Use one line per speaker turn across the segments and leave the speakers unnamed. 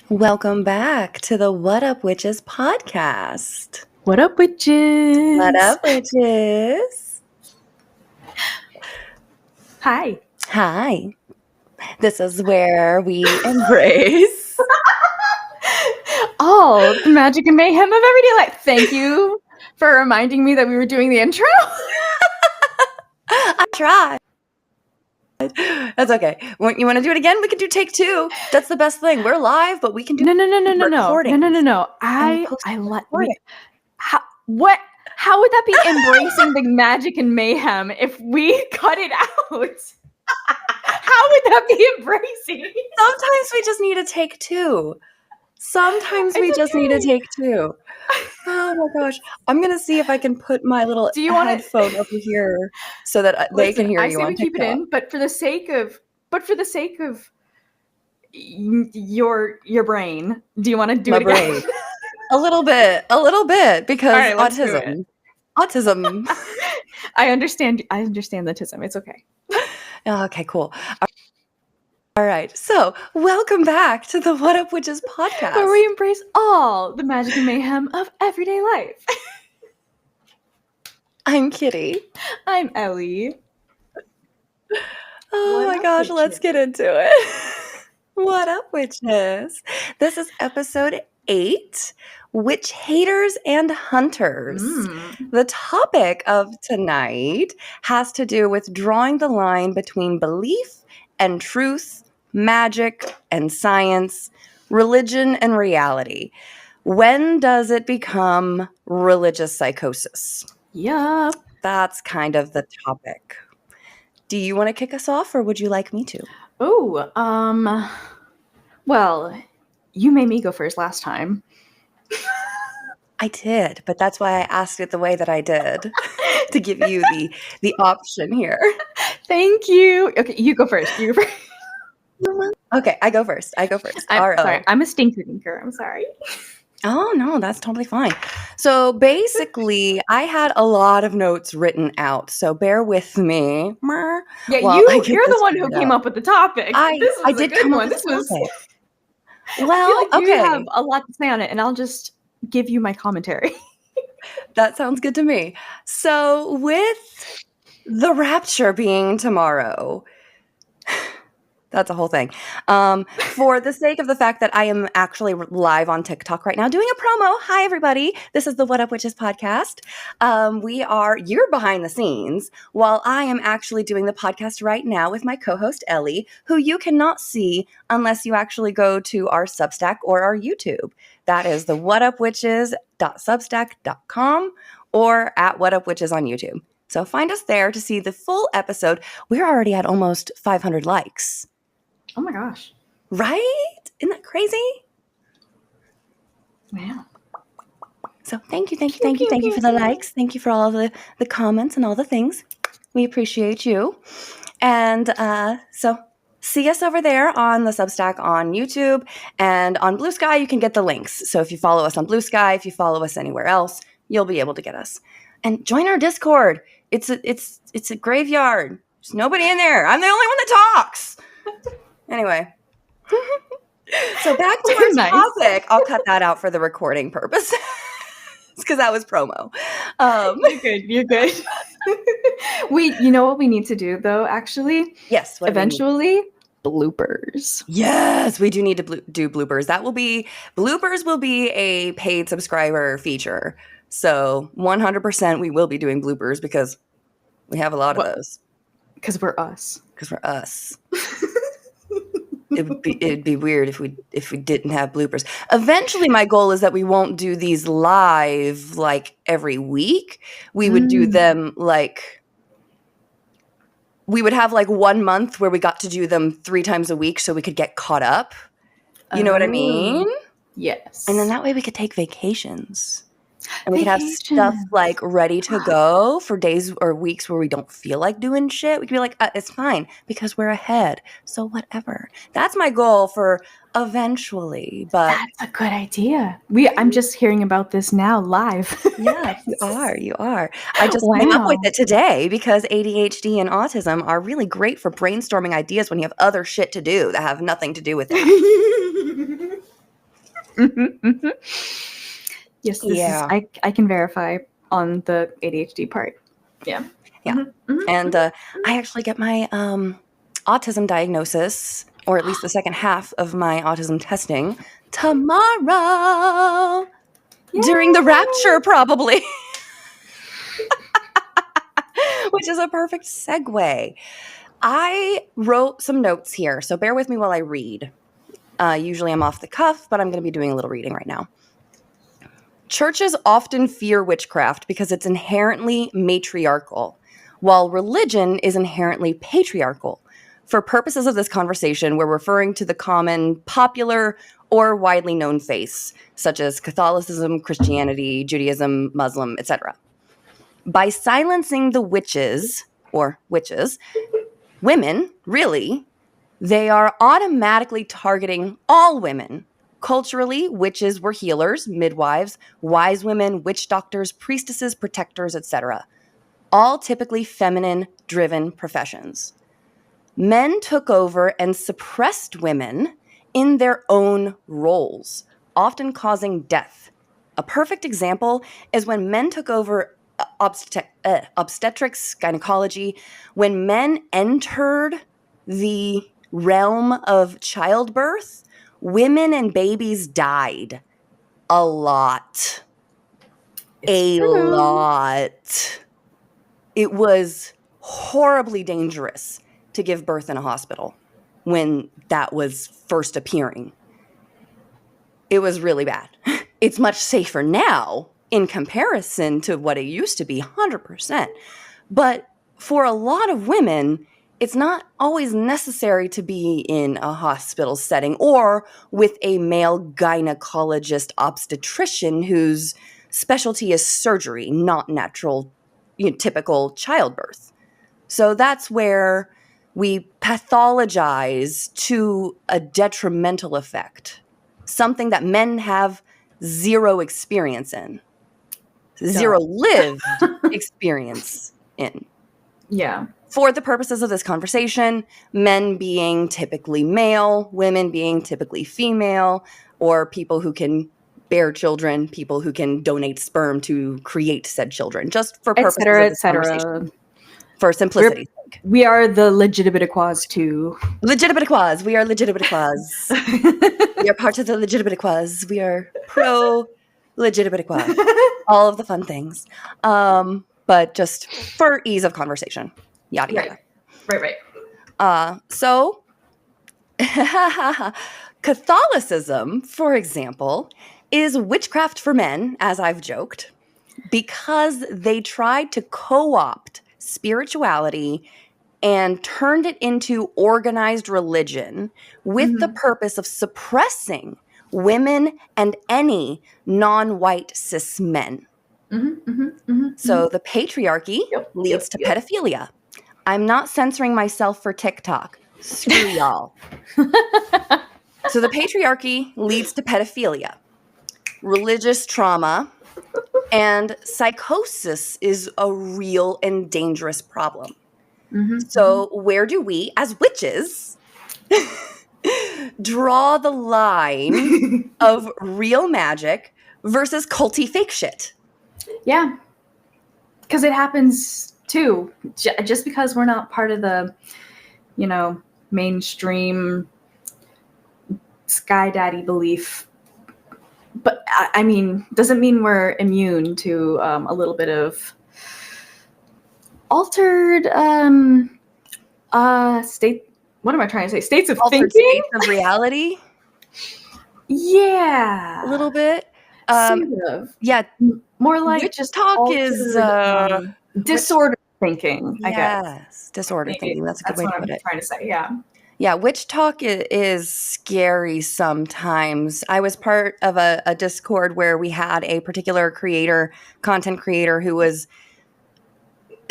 Welcome back to the What Up Witches podcast.
What up, witches?
What up, witches?
Hi.
Hi. This is where we embrace
all the magic and mayhem of everyday life. Thank you for reminding me that we were doing the intro.
I tried. That's okay. You want to do it again? We can do take two. That's the best thing. We're live, but we can do
No.
recording.
No. I let me. How would that be embracing the magic and mayhem if we cut it out? How would that be embracing?
Sometimes we just need to take two. Need to take two. Oh my gosh. I'm going to see if I can put my little headphone over here so that they can hear you on TikTok. I say we keep it in,
but for the sake of your brain, do you want to do
my
it again?
brain? A little bit because autism.
I understand the autism. It's okay.
Okay, cool. All right, so welcome back to the What Up Witches podcast,
where we embrace all the magic and mayhem of everyday life.
I'm Kitty.
I'm Ellie.
Oh my gosh, let's get into it. What up, witches? This is episode 8, Witch Haters and Hunters. The topic of tonight has to do with drawing the line between belief and truth, magic and science, religion and reality. When does it become religious psychosis?
Yup.
That's kind of the topic. Do you want to kick us off, or would you like me to?
Oh, well, you made me go first last time.
I did, but that's why I asked it the way that I did, to give you the option here.
Thank you. Okay, you go first.
Okay, I go first. All right.
Sorry, I'm a stinker dinker. I'm sorry.
Oh, no, that's totally fine. So basically, I had a lot of notes written out, so bear with me.
Yeah, you're the one who came up with the topic. I did come up with the topic.
Well,
okay. You have a lot to say on it, and I'll just give you my commentary.
That sounds good to me. So with the rapture being tomorrow, that's a whole thing. For the sake of the fact that I am actually live on TikTok right now doing a promo. Hi, everybody. This is the What Up Witches podcast. You're behind the scenes while I am actually doing the podcast right now with my co-host Ellie, who you cannot see unless you actually go to our Substack or our YouTube. That is the whatupwitches.substack.com or at whatupwitches on YouTube. So find us there to see the full episode. We're already at almost 500 likes.
Oh my gosh.
Right? Isn't that crazy?
Wow.
So thank you for the likes. Thank you for all of the comments and all the things. We appreciate you. And so see us over there on the Substack on YouTube, and on Blue Sky you can get the links. So if you follow us on Blue Sky, if you follow us anywhere else, you'll be able to get us. And join our Discord. It's a graveyard. There's nobody in there. I'm the only one that talks. Anyway, so back to our topic. I'll cut that out for the recording purpose because that was promo.
You're good. You know what we need to do though, actually?
Yes.
Eventually, bloopers.
Yes, we do need to do bloopers. Bloopers will be a paid subscriber feature. So 100% we will be doing bloopers because we have a lot of those.
Because we're us.
It'd be weird if we didn't have bloopers. Eventually, my goal is that we won't do these live like every week. We would do them we would have like 1 month where we got to do them 3 times a week so we could get caught up. You know what I mean?
Yes.
And then that way we could take vacations. And we could have stuff like ready to go for days or weeks where we don't feel like doing shit. We could be like, it's fine because we're ahead. So whatever. That's my goal for eventually. But
that's a good idea. I'm just hearing about this now live.
Yes, you are. I just came up with it today because ADHD and autism are really great for brainstorming ideas when you have other shit to do that have nothing to do with that.
Yes, this is. I can verify on the ADHD part. Yeah.
And I actually get my autism diagnosis, or at least the second half of my autism testing, tomorrow. Yay! During the Rapture, probably. Which is a perfect segue. I wrote some notes here, so bear with me while I read. Usually I'm off the cuff, but I'm going to be doing a little reading right now. Churches often fear witchcraft because it's inherently matriarchal, while religion is inherently patriarchal. For purposes of this conversation, we're referring to the common, popular, or widely known faiths, such as Catholicism, Christianity, Judaism, Muslim, etc. By silencing the witches, women, really, they are automatically targeting all women. Culturally, witches were healers, midwives, wise women, witch doctors, priestesses, protectors, etc. All typically feminine-driven professions. Men took over and suppressed women in their own roles, often causing death. A perfect example is when men took over obstetrics, gynecology. When men entered the realm of childbirth, women and babies died a lot. It's true. Lot. It was horribly dangerous to give birth in a hospital when that was first appearing. It was really bad. It's much safer now in comparison to what it used to be, 100%. But for a lot of women, it's not always necessary to be in a hospital setting or with a male gynecologist obstetrician whose specialty is surgery, not natural, typical childbirth. So that's where we pathologize to a detrimental effect, something that men have zero experience in, zero lived experience in.
Yeah.
For the purposes of this conversation, men being typically male, women being typically female, or people who can bear children, people who can donate sperm to create said children, just for purposes of this conversation. For simplicity's sake.
We are the legitimatequas too.
Legitimatequas. We are legitimatequas. We are part of the legitimatequas. We are pro legitimatequas. All of the fun things. But just for ease of conversation. Yada yada.
Right.
So Catholicism, for example, is witchcraft for men, as I've joked, because they tried to co-opt spirituality and turned it into organized religion with the purpose of suppressing women and any non-white cis men. So the patriarchy leads to pedophilia. I'm not censoring myself for TikTok. Screw y'all. So the patriarchy leads to pedophilia, religious trauma, and psychosis is a real and dangerous problem. So where do we, as witches, draw the line of real magic versus culty fake shit?
Yeah. Because it happens too. Just because we're not part of the, mainstream sky daddy belief. But I mean, doesn't mean we're immune to a little bit of altered state. What am I trying to say? States of
altered
thinking?
States of reality?
Yeah.
A little bit.
Sort of.
Yeah.
More like
Witch
just
talk
altered,
is
disordered thinking, I guess.
Yes, disordered thinking. That's a good way to put it.
That's what I'm trying to say, yeah.
Yeah, witch talk is scary sometimes. I was part of a Discord where we had a particular content creator who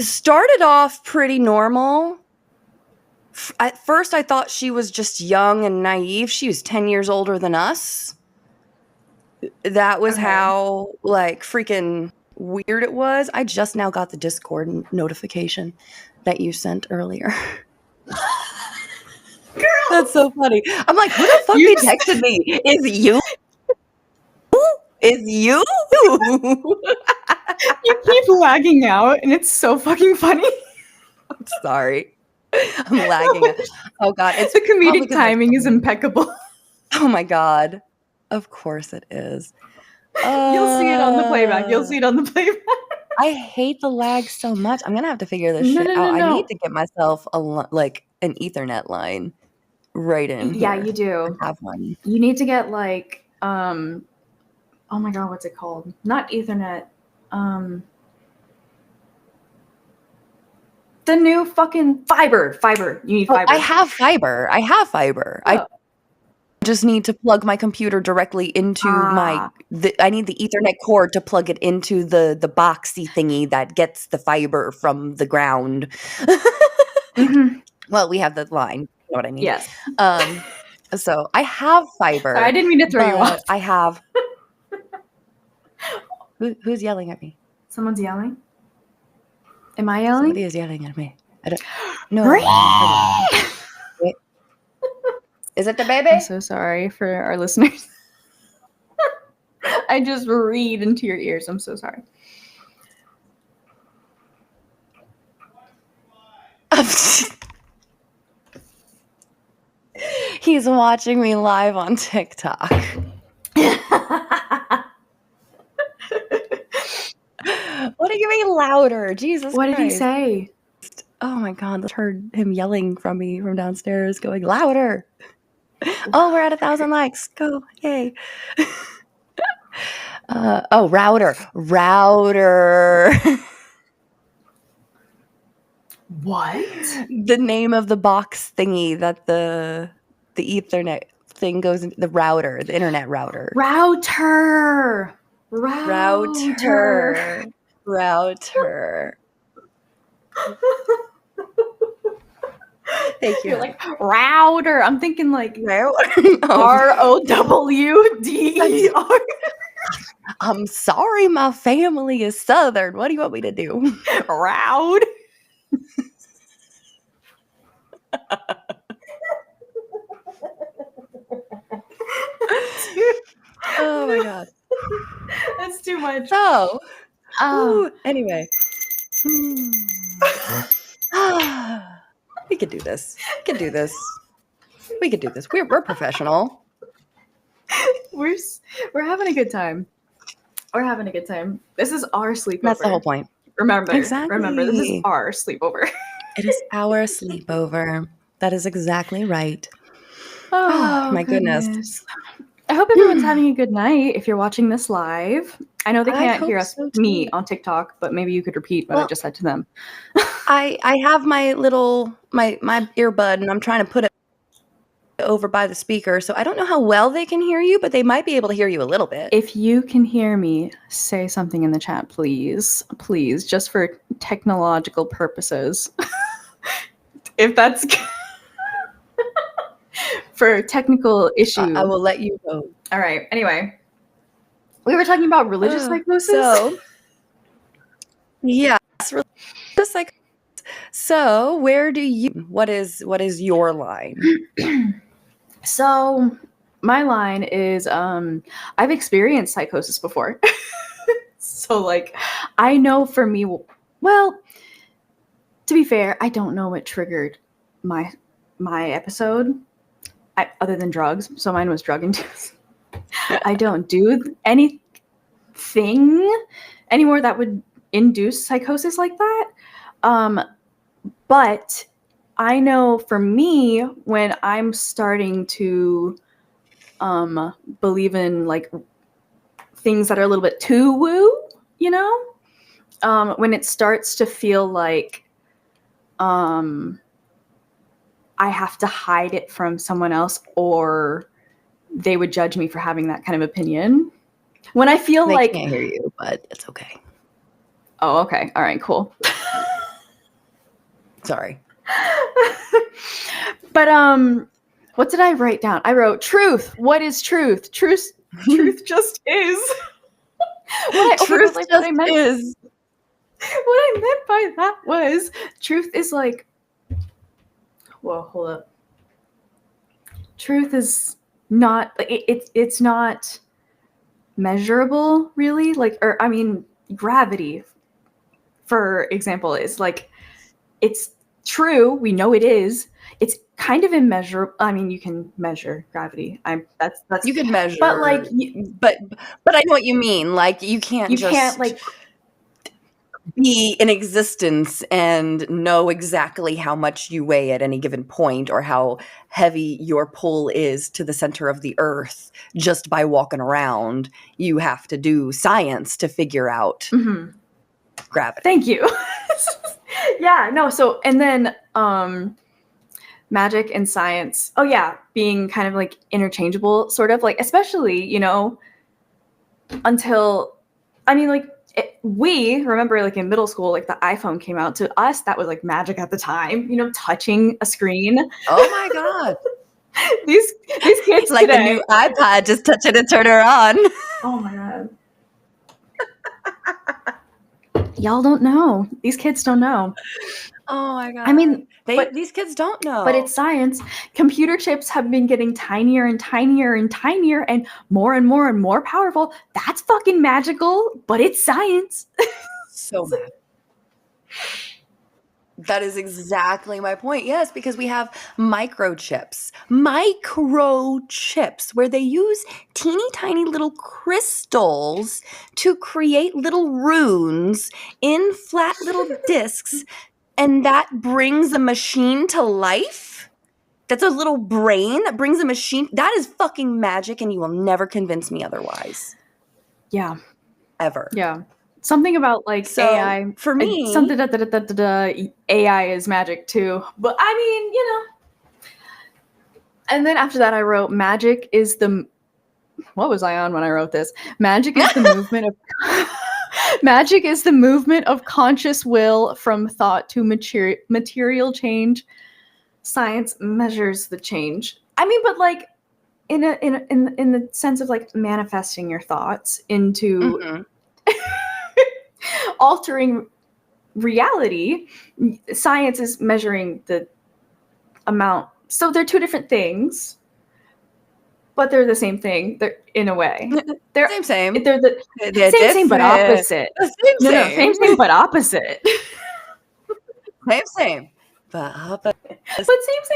started off pretty normal. At first, I thought she was just young and naive. She was 10 years older than us. That was how, freaking weird it was. I just now got the Discord notification that you sent earlier. Girl. That's so funny. I'm like, who the fuck texted me? Is it you? It's you.
You keep lagging out, and it's so fucking funny.
I'm sorry. I'm lagging. Oh God, it's
the comedic
'cause
timing is impeccable.
Oh my God. Of course it is.
You'll see it on the playback.
I hate the lag so much. I'm gonna have to figure this shit out. I need to get myself like an Ethernet line right in here.
Yeah, you do.
I have one.
You need to get like oh my God, what's it called? Not Ethernet. The new fucking fiber. You need fiber.
I have fiber. Oh. I just need to plug my computer directly into I need the Ethernet cord to plug it into the boxy thingy that gets the fiber from the ground.
Mm-hmm.
Well, we have the line. You know what I mean?
Yes.
So I have fiber.
Sorry, I didn't mean to throw you off.
I have. Who's yelling at me?
Someone's yelling. Am I yelling?
Somebody is yelling at me. I don't. No. Wait. Is it the baby?
I'm so sorry for our listeners. I just read into your ears. I'm so sorry.
He's watching me live on TikTok. What are you getting louder? Jesus
What
Christ.
did he say?
Oh my God, I heard him yelling from me from downstairs, going louder. Oh, we're at 1,000 likes. Go. Yay. Router.
What?
The name of the box thingy that the Ethernet thing goes into, the router, the internet router.
Router. Thank you. You're like router. I'm thinking like ROWDER.
I'm sorry, my family is Southern. What do you want me to do?
Round.
Oh my God.
That's too much.
Anyway. We could do this. We're professional.
We're having a good time. This is our sleepover.
That's the whole point.
Remember, this is our sleepover.
It is our sleepover. That is exactly right.
Oh
my goodness.
I hope everyone's having a good night if you're watching this live. I know they can't hear us, me on TikTok, but maybe you could repeat what I just said to them.
I have my little my earbud, and I'm trying to put it over by the speaker, so I don't know how well they can hear you, but they might be able to hear you a little bit.
If you can hear me, say something in the chat, please, just for technological purposes. If that's for technical issue,
I will let you know.
All right. Anyway, we were talking about religious psychosis.
So, yes, religious psychosis. So, what is your line?
So, my line is, I've experienced psychosis before. So, like, I know for me, well, to be fair, I don't know what triggered my episode, other than drugs. So mine was drug induced. I don't do anything anymore that would induce psychosis like that. But I know for me, when I'm starting to believe in like things that are a little bit too woo, you know, when it starts to feel like I have to hide it from someone else, or they would judge me for having that kind of opinion. When I feel
they
like
can't hear you, but it's okay.
Oh, okay. All right, cool.
Sorry.
But what did I write down? I wrote truth. What is truth? Truth just is. What I meant by that was truth is like, whoa, hold up. Truth is not, it's not measurable, really. Like, or I mean, gravity, for example, is like, it's true. We know it is. It's kind of immeasurable. I mean, you can measure gravity. That's
You could measure,
but like,
but I know what you mean. Like, you can't
like
be in existence and know exactly how much you weigh at any given point or how heavy your pull is to the center of the earth just by walking around. You have to do science to figure out gravity.
Thank you. Yeah, no, so, and then magic and science, oh yeah, being kind of like interchangeable, sort of, like, especially, you know, until, I mean, like, we remember, like, in middle school, like, the iPhone came out. To us, that was like magic at the time, you know, touching a screen.
Oh my god.
these kids
It's like
today,
the new iPad, just touch it and turn her on.
oh my god. Y'all don't know. These kids don't know.
Oh my god.
I mean,
these kids don't know.
But it's science. Computer chips have been getting tinier and tinier and tinier and more and more powerful. That's fucking magical, but it's science.
So mad. That is exactly my point. Yes, because we have microchips where they use teeny tiny little crystals to create little runes in flat little discs, and that brings a machine to life. That's a little brain that brings a machine. That is fucking magic, and you will never convince me otherwise.
Yeah.
Ever.
Yeah. Something about, like,
so,
AI.
For me,
something AI is magic too. But I mean, you know. And then after that, I wrote magic is the. What was I on when I wrote this? Magic is the movement of. Magic is the movement of conscious will from thought to material change. Science measures the change. I mean, but like in the sense of like manifesting your thoughts into altering reality. Science is measuring the amount. So they're two different things, but they're the same thing. They're in a way. They're
same.
They're the
they're
same but opposite. Same but opposite.
Same but opposite.
But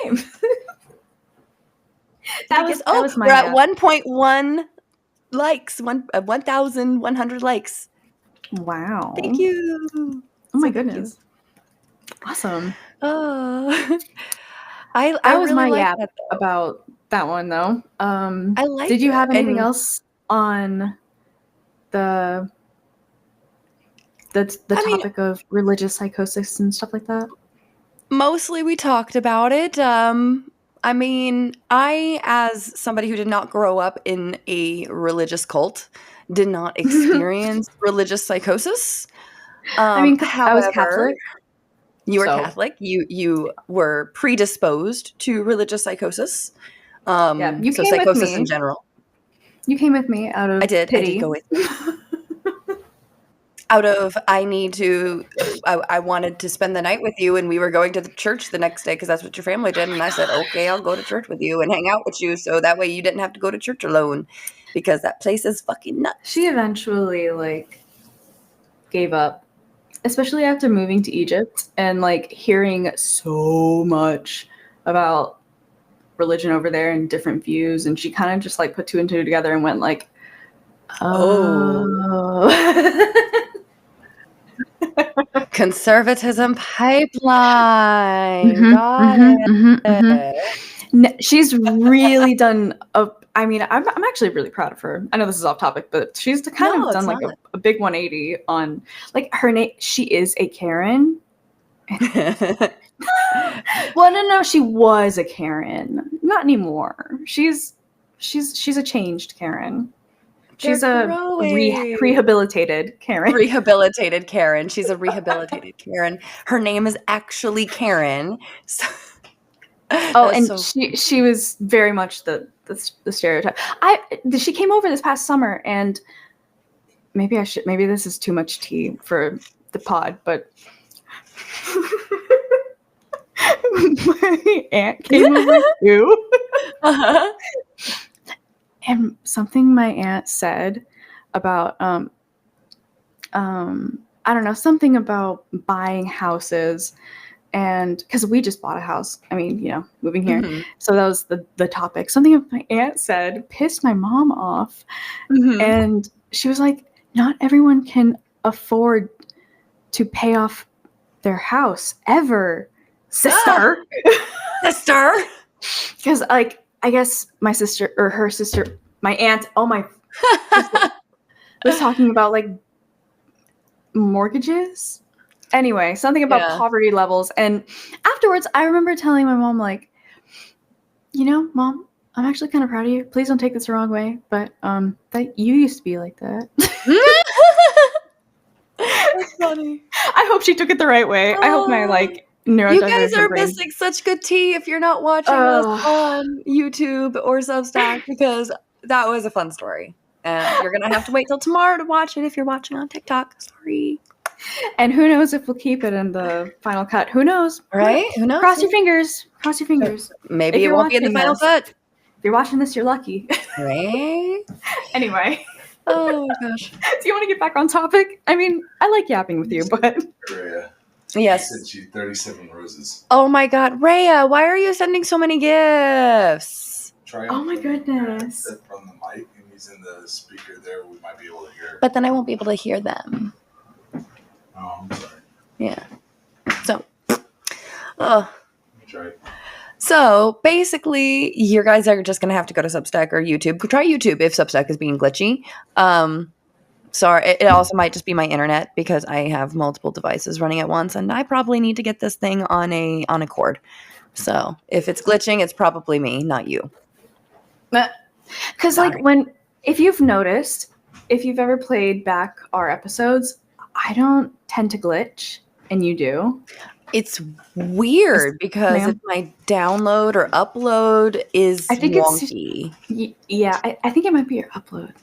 same. that was my
we're at 1.1 likes, 1,100 likes.
Wow.
Thank you.
Oh my goodness. Awesome.
Oh. I
was
really
my
like
yap
that,
about that one though.
I like
Did you
it.
have anything else on the topic of religious psychosis and stuff like that?
Mostly we talked about it. I mean, I, as somebody who did not grow up in a religious cult, did not experience religious psychosis.
I mean,
however,
I was Catholic.
You were Catholic. You were predisposed to religious psychosis.
Yeah, you
so
came
psychosis
with me.
In general.
You came with me out of
pity. I did go with you. Out of I wanted to spend the night with you, and we were going to the church the next day because that's what your family did. And I said, okay, I'll go to church with you and hang out with you, so that way you didn't have to go to church alone because that place is fucking nuts.
She eventually like gave up, especially after moving to Egypt and like hearing so much about religion over there and different views, and she kind of just like put two and two together and went like, oh.
Conservatism pipeline. Got it.
She's really done I mean, I'm actually really proud of her. I know this is off topic, but she's kind of done like a big 180 on like her name. She is a Karen. Well, no, she was a Karen. Not anymore. She's a changed Karen. She's a rehabilitated Karen.
Rehabilitated Karen. She's a rehabilitated Karen. Her name is actually Karen. So,
and she was very much the stereotype. She came over this past summer, and maybe this is too much tea for the pod, but my aunt came over too. And something my aunt said about I don't know, something about buying houses. And because we just bought a house, I mean, you know, moving here.
Mhm.
So that was the topic. Something my aunt said pissed my mom off.
Mhm.
And she was like, not everyone can afford to pay off their house ever, sister.
Sister.
Because, like, I guess my sister or her sister, my aunt, my sister was talking about like mortgages. Anyway, something about
Yeah.
poverty levels. And afterwards, I remember telling my mom, like, you know, Mom, I'm actually kind of proud of you. Please don't take this the wrong way, but that you used to be like that.
That's funny.
I hope she took it the right way. I hope my like
You guys
neurodivergent
are
brain.
missing such good tea if you're not watching us on YouTube or Substack, because that was a fun story. And you're gonna have to wait till tomorrow to watch it if you're watching on TikTok. Sorry.
And who knows if we'll keep it in the final cut? Who knows?
Right? Who knows?
Cross your fingers. Cross your fingers.
Maybe
If
it
you're
won't be in the
watching
final
this.
cut.
If you're watching this, you're lucky.
Right?
Anyway,
Oh my gosh.
do you want to get back on topic? I mean, I like yapping with you, but
Rhea,
Yes.
sent you 37 roses.
Oh my god, Rhea, why are you sending so many gifts?
Try
oh my goodness.
from the mic and using the speaker there, we might be able to hear.
But then I won't be able to hear them.
Oh, I'm sorry.
Yeah. So,
Try.
So basically, you guys are just gonna have to go to Substack or YouTube. Try YouTube if Substack is being glitchy. Sorry, it also might just be my internet because I have multiple devices running at once, and I probably need to get this thing on a cord. So if it's glitching, it's probably me, not you.
Because like if you've noticed, if you've ever played back our episodes, I don't tend to glitch, and you do.
It's weird because if my download or upload is wonky.
I think it might be your upload.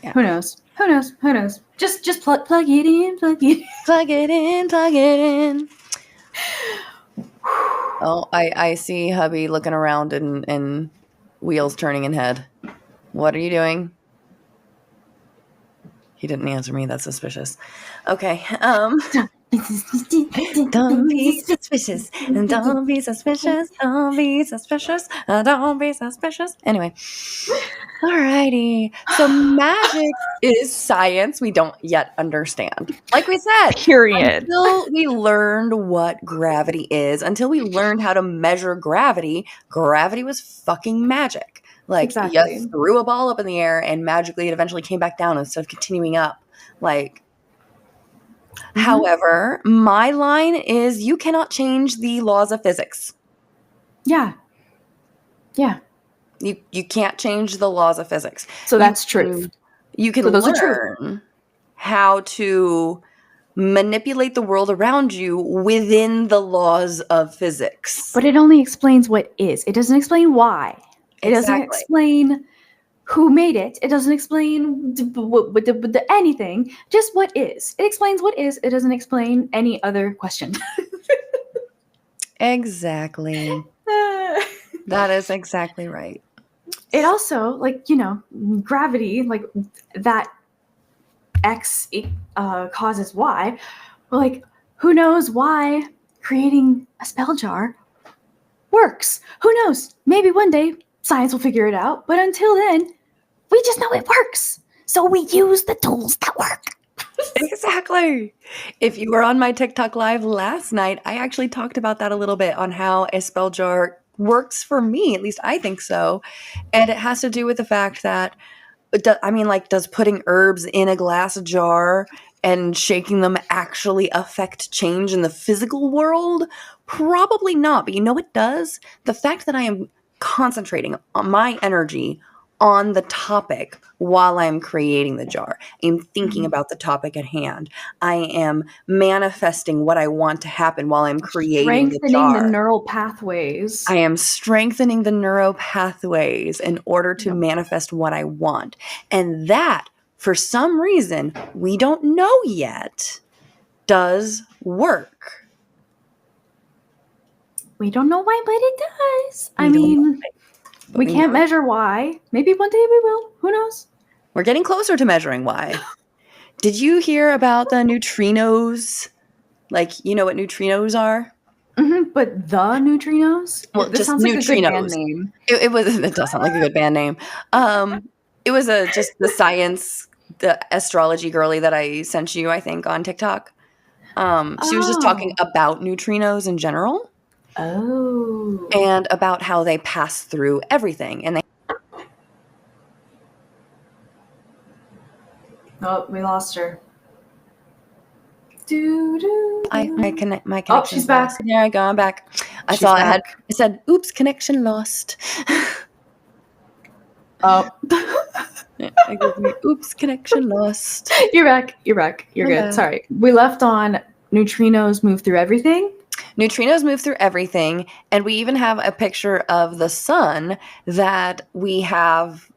Yeah.
Who knows? Who knows? Who knows? Just plug it in, plug it in.
Plug it in, plug it in. Oh, I see hubby looking around and wheels turning in head. What are you doing? He didn't answer me. That's suspicious. Okay. Don't be suspicious. Don't be suspicious. Don't be suspicious. Don't be suspicious. Anyway. Alrighty. So magic is science we don't yet understand. Like we said.
Period.
Until we learned what gravity is, until we learned how to measure gravity was fucking magic. Like, you threw a ball up in the air and magically it eventually came back down instead of continuing up. Like, however, my line is you cannot change the laws of physics.
Yeah. Yeah.
You can't change the laws of physics.
So that's true.
You can learn how to manipulate the world around you within the laws of physics.
But it only explains what is. It doesn't explain why. It doesn't explain who made it. It doesn't explain anything. Just what is. It explains what is. It doesn't explain any other question.
Exactly. That is exactly right.
It also, like, you know, gravity, like that X causes Y. Well, like, who knows why creating a spell jar works? Who knows? Maybe one day science will figure it out. But until then, we just know it works. So we use the tools that work.
Exactly. If you were on my TikTok live last night, I actually talked about that a little bit on how a spell jar works for me. At least I think so. And it has to do with the fact that, does putting herbs in a glass jar and shaking them actually affect change in the physical world? Probably not. But you know what does? The fact that I am concentrating on my energy on the topic while I'm creating the jar. I'm thinking about the topic at hand. I am manifesting what I want to happen while I'm creating the jar.
Strengthening the neural pathways.
I am strengthening the neural pathways in order to manifest what I want. And that, for some reason, we don't know yet, does work.
We don't know why, but it does. I mean, we can't measure why. Maybe one day we will. Who knows?
We're getting closer to measuring Y. Did you hear about the neutrinos? Like, you know what neutrinos are?
But the neutrinos?
Well,
This
just
sounds like a good band
neutrinos.
name.
It does sound like a good band name. It was just the science, the astrology girly that I sent you, I think, on TikTok. She was just talking about neutrinos in general.
Oh.
And about how they pass through everything. And
Oh, we lost her.
my connection.
Oh, she's back.
There I go. I'm back. I said, oops, connection lost.
Oh.
It gives me, oops, connection lost.
You're back. You're good. Sorry. We left on neutrinos move through everything.
Neutrinos move through everything, and we even have a picture of the sun that we have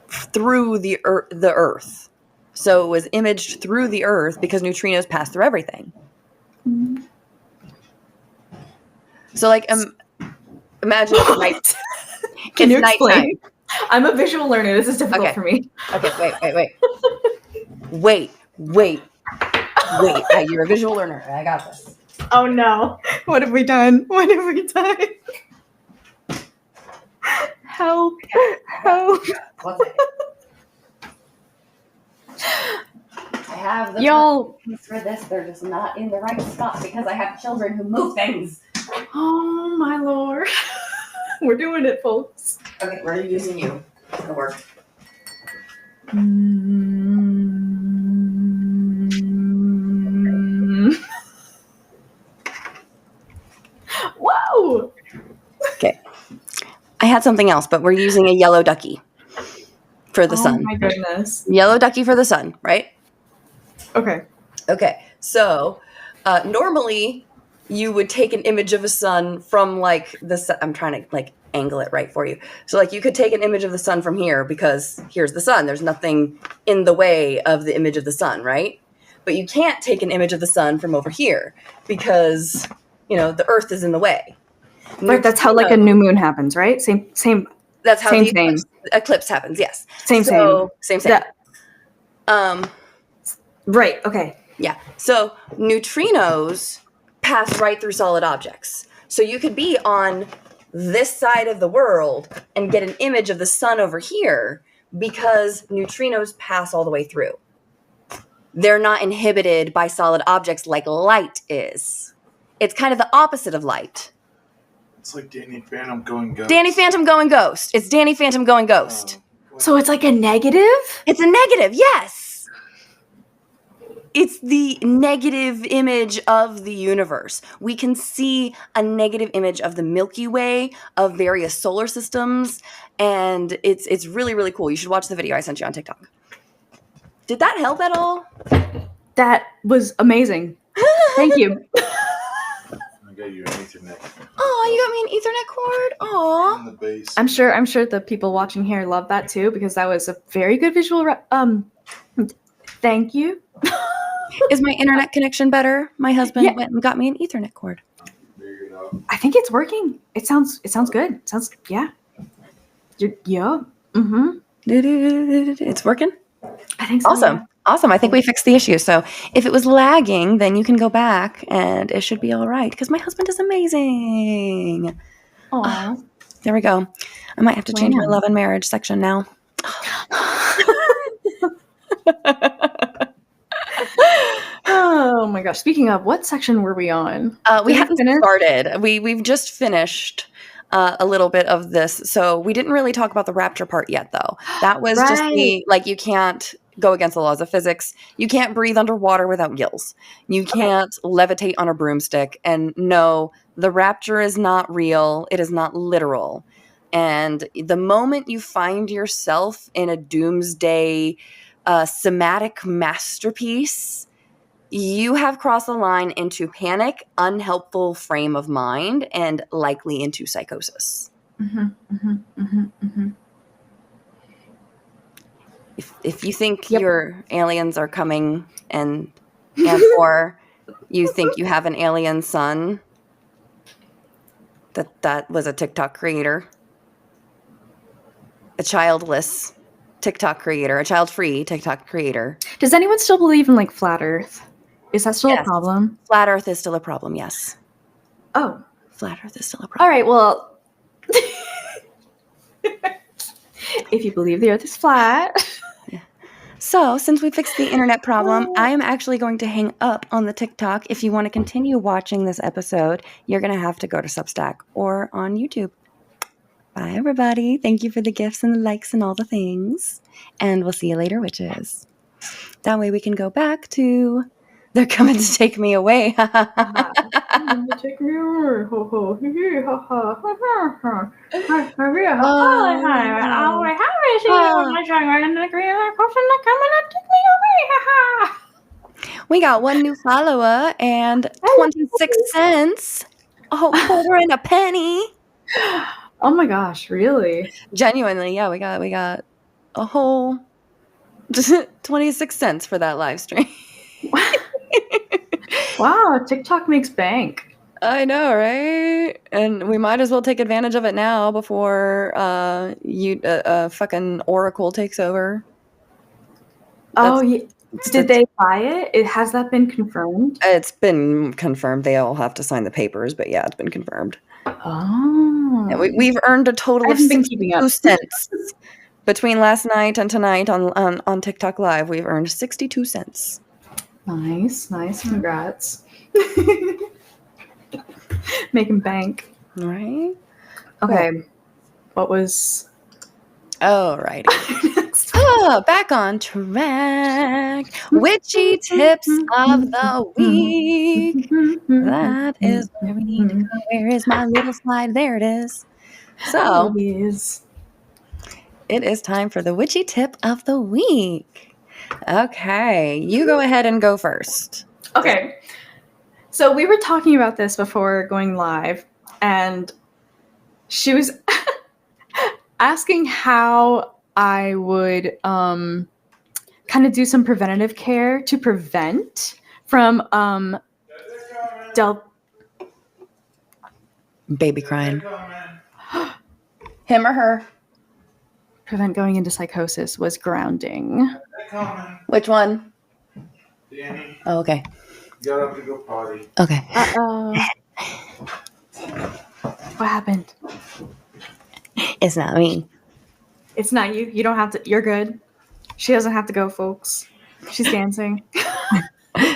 through the Earth. So it was imaged through the Earth because neutrinos pass through everything. Mm-hmm. So, like, imagine it's night.
Can you explain? I'm a visual learner. This is difficult for me.
Okay, wait. You're a visual learner. I got this.
Oh no! What have we done? Help!
What's it? I have the
y'all
for this. They're just not in the right spot because I have children who move things.
Oh my lord! We're doing it, folks.
Okay, we're using you. It'll work.
Whoa!
Okay. I had something else, but we're using a yellow ducky for the sun.
Oh my goodness.
Yellow ducky for the sun, right?
Okay.
So normally you would take an image of a sun from like the sun. I'm trying to like angle it right for you. So like you could take an image of the sun from here because here's the sun. There's nothing in the way of the image of the sun, right? But you can't take an image of the sun from over here because, the Earth is in the way.
Right, that's how like a new moon happens, right? Same.
That's how the eclipse happens. Yes. Same.
Right. Okay.
Yeah. So neutrinos pass right through solid objects. So you could be on this side of the world and get an image of the sun over here because neutrinos pass all the way through. They're not inhibited by solid objects like light is. It's kind of the opposite of light.
It's like Danny Phantom going ghost.
It's Danny Phantom going ghost.
So it's like a negative?
It's a negative, yes. It's the negative image of the universe. We can see a negative image of the Milky Way, of various solar systems, and it's really, really cool. You should watch the video I sent you on TikTok. Did that help at all?
That was amazing. Thank you.
I got you an Ethernet.
Oh, you got me an Ethernet cord? Aw.
On the base.
I'm sure the people watching here love that too because that was a very good visual. Thank you.
Is my internet connection better? My husband went and got me an Ethernet cord.
I think it's working. It sounds good. Yeah. Mm-hmm.
It's working?
I think so.
Awesome.
Yeah.
Awesome. I think we fixed the issue. So if it was lagging, then you can go back and it should be all right because my husband is amazing.
Aww.
There we go. I might have to change my love and marriage section now.
Oh my gosh. Speaking of, what section were we on?
We hadn't started. We've just finished a little bit of this. So we didn't really talk about the rapture part yet, though. That was just you can't go against the laws of physics. You can't breathe underwater without gills. You can't levitate on a broomstick. And no, the rapture is not real. It is not literal. And the moment you find yourself in a doomsday somatic masterpiece, you have crossed the line into panic, unhelpful frame of mind, and likely into psychosis. If you think your aliens are coming and or you think you have an alien son, that was a TikTok creator, a childless TikTok creator, a child-free TikTok creator.
Does anyone still believe in like flat Earth? Is that still a
Yes.
problem?
Flat Earth is still a problem, yes.
Oh.
Flat Earth is still a problem.
All right, well, if you believe the Earth is flat.
So, since we fixed the internet problem, I am actually going to hang up on the TikTok. If you want to continue watching this episode, you're going to have to go to Substack or on YouTube. Bye, everybody. Thank you for the gifts and the likes and all the things. And we'll see you later, witches. That way we can go back to... They're coming to take me away.
Take me over. Ho, ho, hee, hee, ha, ha, ha, ha, ha.
We got one new follower and 26 cents. Oh, quarter and a penny.
Oh my gosh, really?
Genuinely, yeah, we got a whole 26 cents for that live stream.
Wow, TikTok makes bank.
I know, right? And we might as well take advantage of it now before fucking Oracle takes over.
Oh, yeah. Did they buy it? Has that been confirmed?
It's been confirmed. They all have to sign the papers, but yeah, it's been confirmed.
Oh.
And we've earned a total of 62 cents between last night and tonight on TikTok Live. We've earned 62 cents.
Nice. Congrats. Making bank.
Right?
Okay. What was...
Alrighty. Back on track. Witchy tips of the week. That is where we need to go. Where is my little slide? There it is. So, it is time for the witchy tip of the week. Okay, you go ahead and go first.
Okay. So we were talking about this before going live, and she was asking how I would kind of do some preventative care to prevent from
baby crying. Him or her?
Prevent going into psychosis was grounding.
Which one?
Danny.
Oh, okay.
Got up to go potty.
Okay.
Uh-oh. What happened?
It's not me.
It's not you. You don't have to. You're good. She doesn't have to go, folks. She's dancing.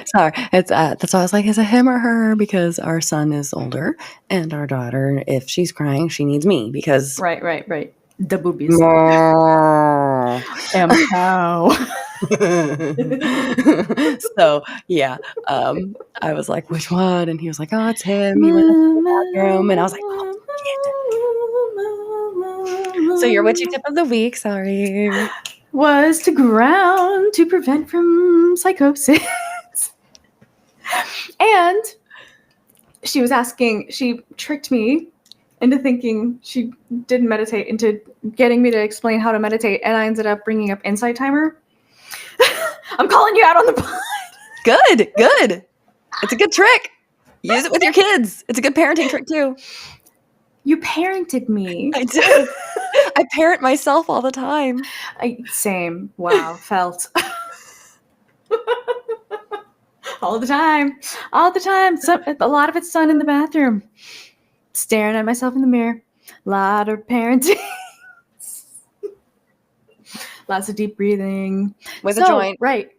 Sorry. It's that's why I was like, is it him or her? Because our son is older, and our daughter, if she's crying, she needs me because
Right. The boobies.
How? So yeah, I was like, which one? And he was like, oh, it's him. He went to the bathroom, and I was like, oh, shit. So your witchy tip of the week, sorry,
was to ground to prevent from psychosis. And she was asking, she tricked me into thinking she didn't meditate, into getting me to explain how to meditate, and I ended up bringing up Insight Timer. I'm calling you out on the pod.
Good. It's a good trick. Use it with your kids. It's a good parenting trick too.
You parented me.
I did. I parent myself all the time.
Same. Wow. Felt. All the time. A lot of it's done in the bathroom. Staring at myself in the mirror. A lot of parenting. Lots of deep breathing.
With a joint.
Right.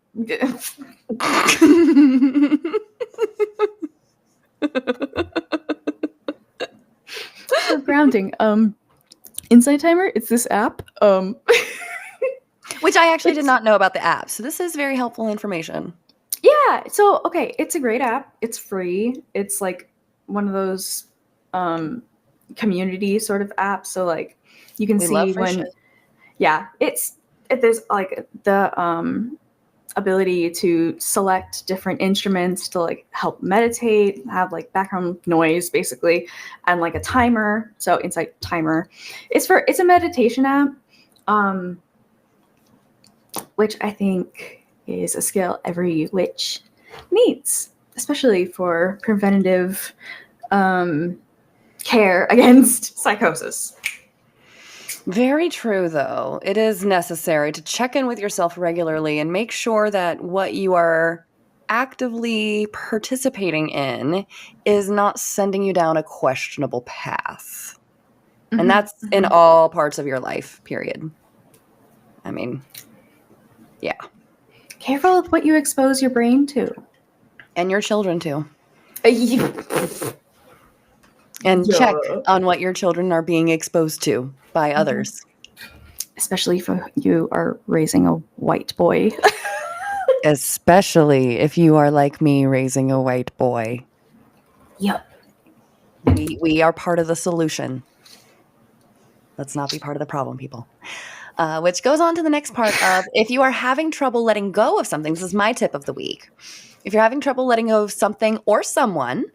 So grounding. Insight Timer, it's this app.
Which I actually did not know about the app. So this is very helpful information.
Yeah. So, okay. It's a great app. It's free. It's like one of those community sort of apps. So like you can see when, yeah, there's like the ability to select different instruments to like help meditate, have like background noise basically, and like a timer. So Insight Timer, it's a meditation app, which I think is a skill every witch needs, especially for preventative care against psychosis.
Very true, though. It is necessary to check in with yourself regularly and make sure that what you are actively participating in is not sending you down a questionable path. And that's in all parts of your life, period. I mean, yeah.
Careful with what you expose your brain to.
And your children, too. And check on what your children are being exposed to by others.
Especially if you are raising a white boy.
Especially if you are like me raising a white boy.
Yep.
We are part of the solution. Let's not be part of the problem, people. Which goes on to the next part of, if you are having trouble letting go of something, this is my tip of the week. If you're having trouble letting go of something or someone,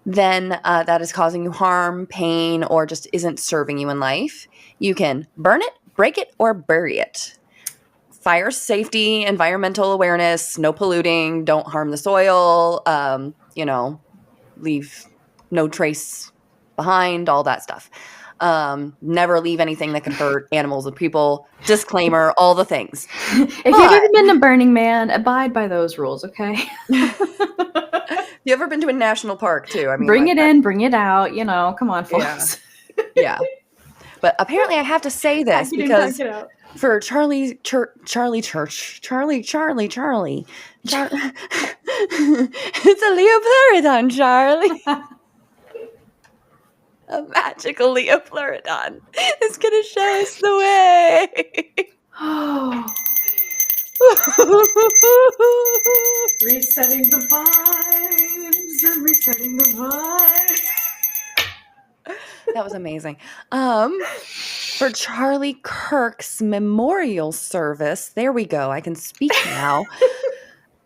then that is causing you harm, pain, or just isn't serving you in life, you can burn it, break it, or bury it. Fire safety, environmental awareness, no polluting, don't harm the soil, leave no trace behind, all that stuff. Never leave anything that could hurt animals and people. Disclaimer, all the things.
If you've ever been to Burning Man, abide by those rules, okay?
You ever been to a national park too? I mean,
bring it in, bring it out. Come on, folks.
Yeah. But apparently, I have to say this because for Charlie, it's a Leopleurodon, Charlie. A magical Leopleurodon is going to show us the way.
Resetting the vibes and resetting the vibes.
That was amazing. For Charlie Kirk's memorial service, there we go. I can speak now.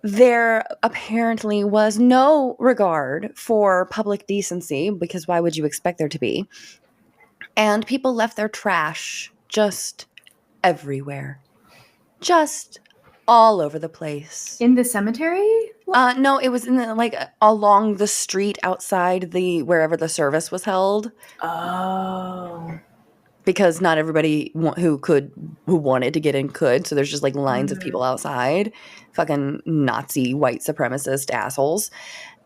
There apparently was no regard for public decency, because why would you expect there to be? And people left their trash just everywhere. Just all over the place.
In the cemetery?
No, it was in along the street outside wherever the service was held.
Oh.
Because not everybody who wanted to get in could. So there's just lines of people outside. Fucking Nazi white supremacist assholes.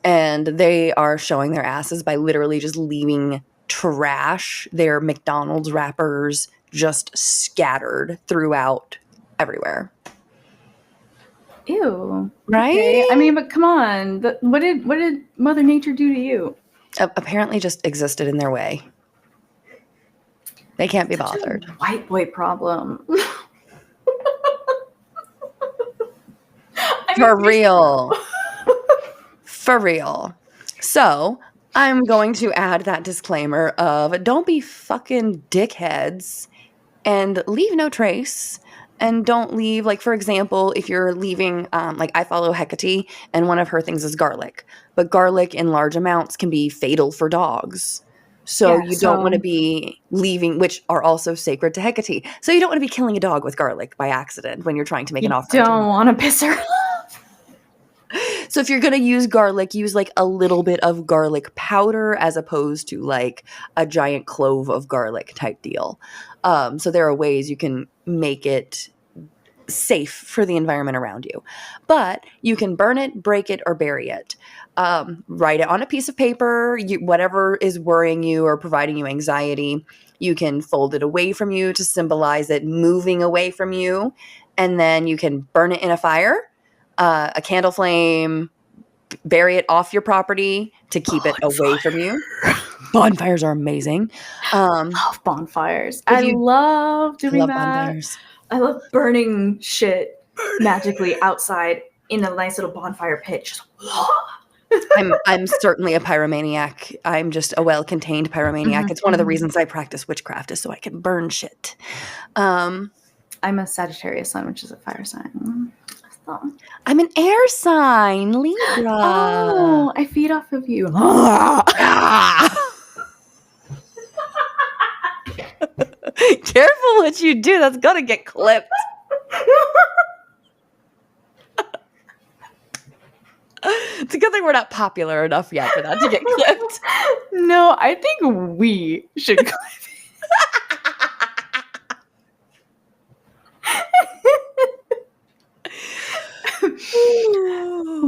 And they are showing their asses by literally just leaving trash, their McDonald's wrappers just scattered throughout everywhere.
Ew.
Right?
Okay. I mean, but come on. What did Mother Nature do to you?
Apparently just existed in their way. They can't be bothered.
White boy problem.
For real. For real. So I'm going to add that disclaimer of don't be fucking dickheads and leave no trace. And don't leave, for example, if you're leaving, I follow Hecate, and one of her things is garlic. But garlic in large amounts can be fatal for dogs. So you don't want to be leaving, which are also sacred to Hecate. So you don't want to be killing a dog with garlic by accident when you're trying to make an offering.
You don't want to piss her off.
So if you're going to use garlic, use a little bit of garlic powder as opposed to a giant clove of garlic type deal. So there are ways you can make it safe for the environment around you. But you can burn it, break it, or bury it. Write it on a piece of paper, whatever is worrying you or providing you anxiety. You can fold it away from you to symbolize it moving away from you. And then you can burn it in a fire, a candle flame, bury it off your property to keep it away from you. Bonfires are amazing.
Love bonfires. I love doing that.
Bonfires.
I love burning shit magically outside in a nice little bonfire pit. Just
I'm certainly a pyromaniac. I'm just a well-contained pyromaniac. It's one of the reasons I practice witchcraft is so I can burn shit.
I'm a Sagittarius sign, which is a fire sign.
I'm an air sign, Libra.
Oh, I feed off of you.
Careful what you do. That's gonna get clipped. It's a good thing we're not popular enough yet for that to get clipped.
No, I think we should clip it.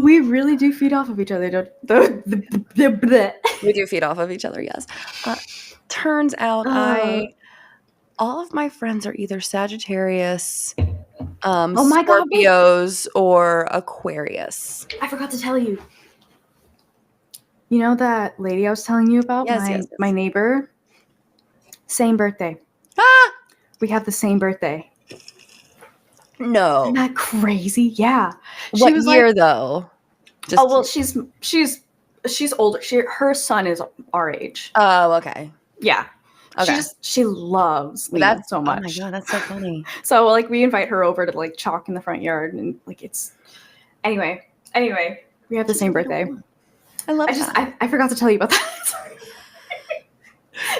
we really do feed off of each other.
We do feed off of each other, yes. Turns out all of my friends are either Sagittarius,
Oh my God, wait.
Scorpios, or Aquarius.
I forgot to tell you. You know that lady I was telling you about?
Yes.
My neighbor? Same birthday.
Ah!
We have the same birthday.
No.
Isn't that crazy? Yeah.
What year, though?
Oh, well, she's older. Her son is our age.
Oh, okay.
Yeah.
Okay.
She loves Liam so much.
Oh my God, that's so funny.
So like we invite her over to like chalk in the front yard, and like it's anyway, we have the same birthday.
I love that.
I forgot to tell you about that. Sorry.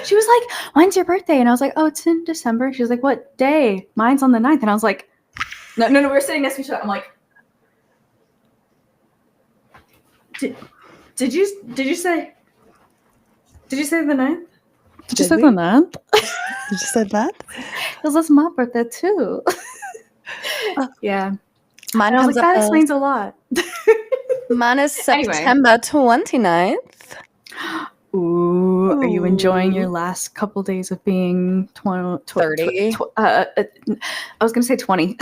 She was like, "When's your birthday?" And I was like, "Oh, it's in December." She was like, "What day?" "Mine's on the 9th." And I was like, No, we're sitting next to each other. I'm like, Did you say the 9th? Did you say the 9th?
You just said that?
Because that's my birthday too. Yeah.
Mine
I was like, that explains a lot.
Mine is September 29th.
Ooh, are you enjoying your last couple days of being
30?
I was going to say 20.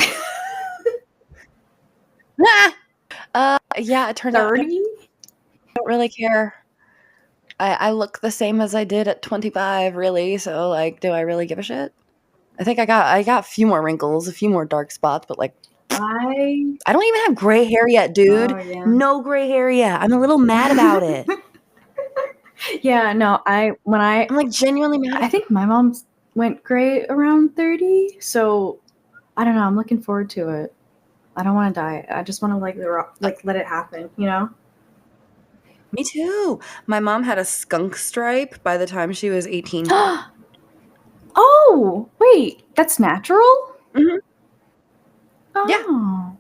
Yeah, it turned out
30?
I don't really care. I look the same as I did at 25, really. So, like, do I really give a shit? I think I got a few more wrinkles, a few more dark spots, but like, I don't even have gray hair yet, dude.
Oh, yeah.
No gray hair yet. I'm a little mad about it.
Yeah, no, I'm
like genuinely mad.
I think my mom went gray around 30, so I don't know. I'm looking forward to it. I don't want to die. I just want to like let it happen, you know?
Me too. My mom had a skunk stripe by the time she was 18.
Oh, wait, that's natural?
Mm-hmm.
Oh.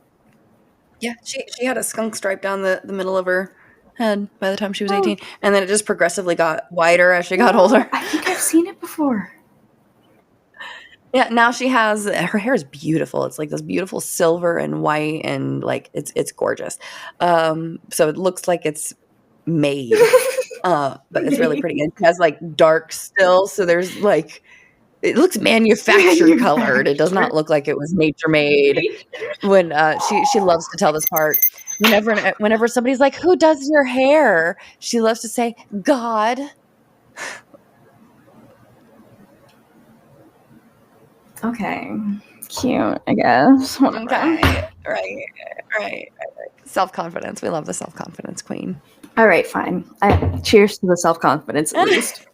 Yeah, she had a skunk stripe down the middle of her head by the time she was 18. And then it just progressively got wider as she got older.
I think I've seen it before.
Yeah, now she has, her hair is beautiful. It's like this beautiful silver and white, and like it's gorgeous. So it looks like it's made, but it's really pretty. And it has like dark still, so there's like, it looks manufactured colored. It does not look like it was nature made. When she loves to tell this part. Whenever somebody's like, "Who does your hair?" she loves to say, "God."
Okay. Cute, I guess.
Okay. Right. Self-confidence. We love the self-confidence queen.
All right, fine. Cheers to the self-confidence at least.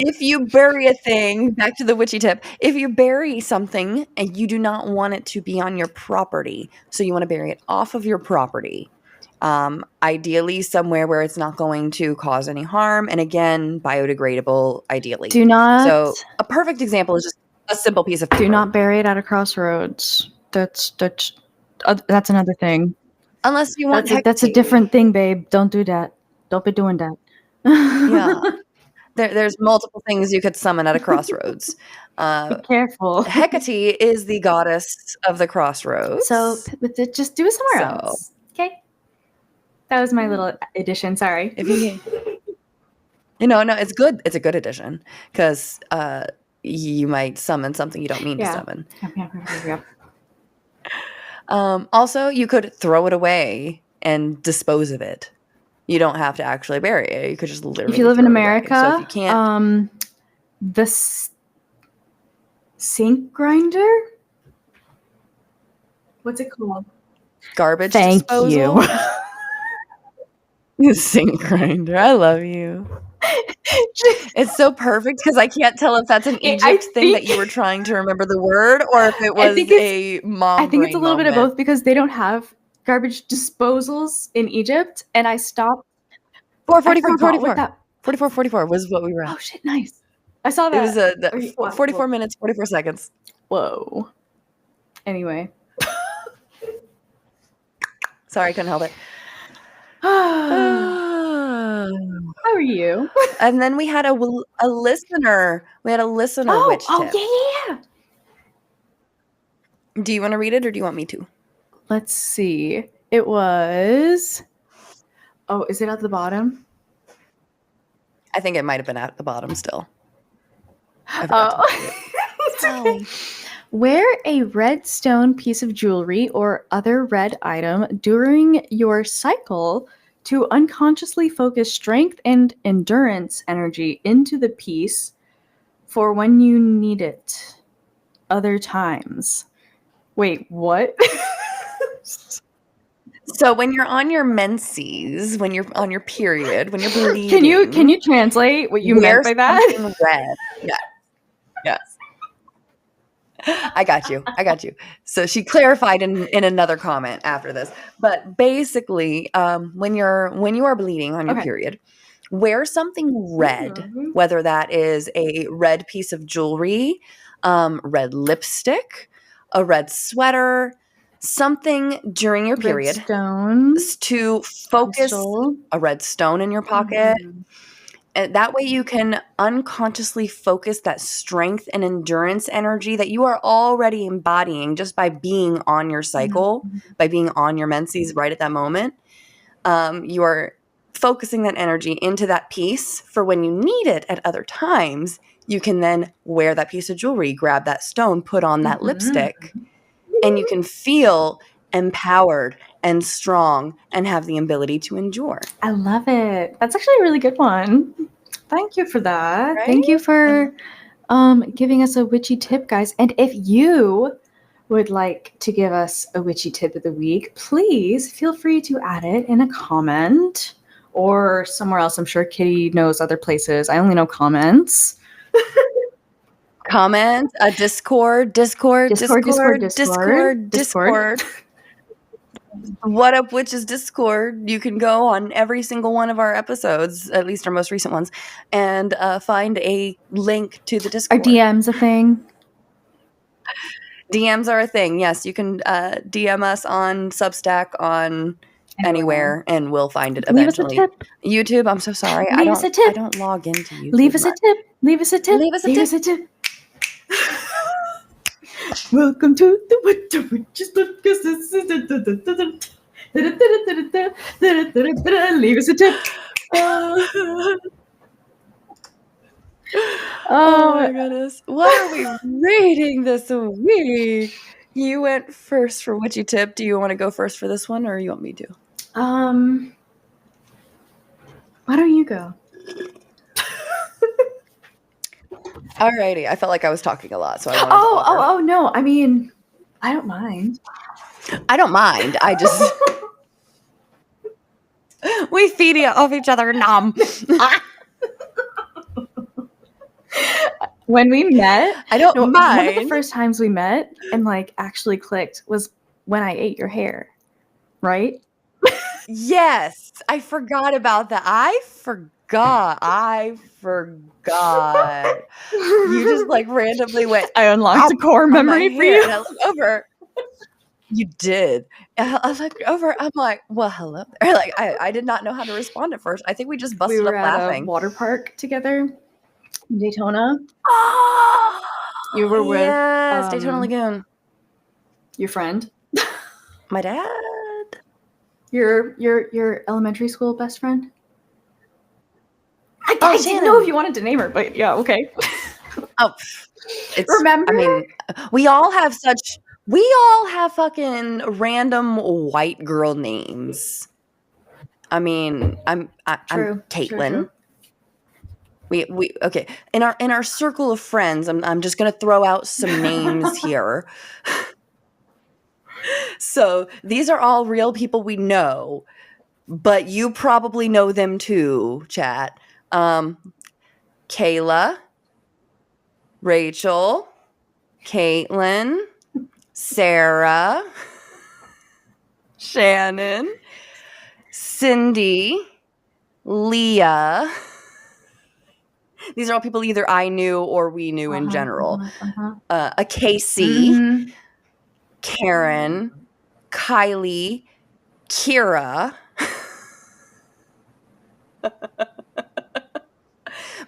If you bury a thing, back to the witchy tip, if you bury something and you do not want it to be on your property, so you want to bury it off of your property, ideally somewhere where it's not going to cause any harm, and again, biodegradable, ideally.
Do not.
So a perfect example is just a simple piece of paper.
Do not bury it at a crossroads. That's another thing.
Unless you want
that's a different thing, babe. Don't do that. Don't be doing that.
Yeah. There's multiple things you could summon at a crossroads.
Be careful.
Hecate is the goddess of the crossroads.
So just do it somewhere else. Okay. That was my little addition. Sorry.
If you no, it's good. It's a good addition because you might summon something you don't mean to summon.
Yeah.
Also, you could throw it away and dispose of it. You don't have to actually bury it. You could just literally.
If you live in America,
so if you can't,
the sink grinder. What's it called?
Garbage
Thank
disposal.
You.
Sink grinder. I love you. It's so perfect because I can't tell if that's an Egypt thing that you were trying to remember the word, or if it was a mom.
I think it's a little bit of both because they don't have garbage disposals in Egypt, and I stopped.
44 was what we were at.
Oh shit! Nice. I saw that.
It was 44 minutes, 44 seconds.
Whoa. Anyway.
Sorry, I couldn't help it.
How are you?
And then we had a listener. We had a listener witch tip.
Oh, yeah.
Do you want to read it or do you want me to?
let's see. It was. Oh, is it at the bottom?
I think it might have been at the bottom still. I forgot to put it.
It's okay. Wear a red stone piece of jewelry or other red item during your cycle to unconsciously focus strength and endurance energy into the piece for when you need it other times. Wait, what?
So when you're on your menses, when you're on your period, when you're bleeding,
Can you translate what you meant by that?
Something red. Yeah. Yes. I got you. So she clarified in another comment after this. But basically, when you are bleeding on your period, wear something red, whether that is a red piece of jewelry, red lipstick, a red sweater, something during your period.
Red stones
to focus a red stone in your pocket. And that way you can unconsciously focus that strength and endurance energy that you are already embodying just by being on your cycle, by being on your menses right at that moment. You are focusing that energy into that piece for when you need it at other times. You can then wear that piece of jewelry, grab that stone, put on that lipstick, and you can feel empowered and strong and have the ability to endure.
I love it. That's actually a really good one. Thank you for that. Right? Thank you for giving us a witchy tip, guys. And if you would like to give us a witchy tip of the week, please feel free to add it in a comment or somewhere else. I'm sure Kitty knows other places. I only know comments.
Comment, Discord. What Up Witches Discord. You can go on every single one of our episodes, at least our most recent ones, and find a link to the Discord.
Are DMs a thing?
DMs are a thing. Yes, you can DM us on Substack, on anywhere, and we'll find it eventually.
Leave us a tip.
YouTube, I'm so sorry.
Leave us a tip.
I don't log into YouTube.
Leave us a tip. Leave us a tip.
Leave us a tip.
Welcome to the Witches Podcast. Leave us a tip.
Oh my goodness. What are we reading this week? You went first for witchy tip. Do you want to go first for this one, or you want me to?
Why don't you go?
Alrighty. I felt like I was talking a lot, so I wanted
Oh no. I mean, I don't mind.
I just we feed off each other. Nom.
When we met,
I don't mind.
One of the first times we met and like actually clicked was when I ate your hair, right?
Yes, I forgot about that. I forgot. You just like randomly went.
I unlocked a core memory for you.
And I looked over. You did. And I looked over. I'm like, well, hello there. Like I did not know how to respond at first. I think we just busted up laughing.
At a water park together in Daytona.
Oh,
you were with
Daytona Lagoon.
Your friend,
my dad.
Your elementary school best friend. I didn't know if you wanted to name her, but yeah, okay. Remember?
I mean, we all have fucking random white girl names. I mean, I'm Caitlin. True. We okay. In our circle of friends, I'm just gonna throw out some names here. So these are all real people we know, but you probably know them too, chat. Kayla, Rachel, Caitlin, Sarah, Shannon, Cindy, Leah. These are all people either I knew or we knew in general. A Casey, Karen, Kylie, Kira,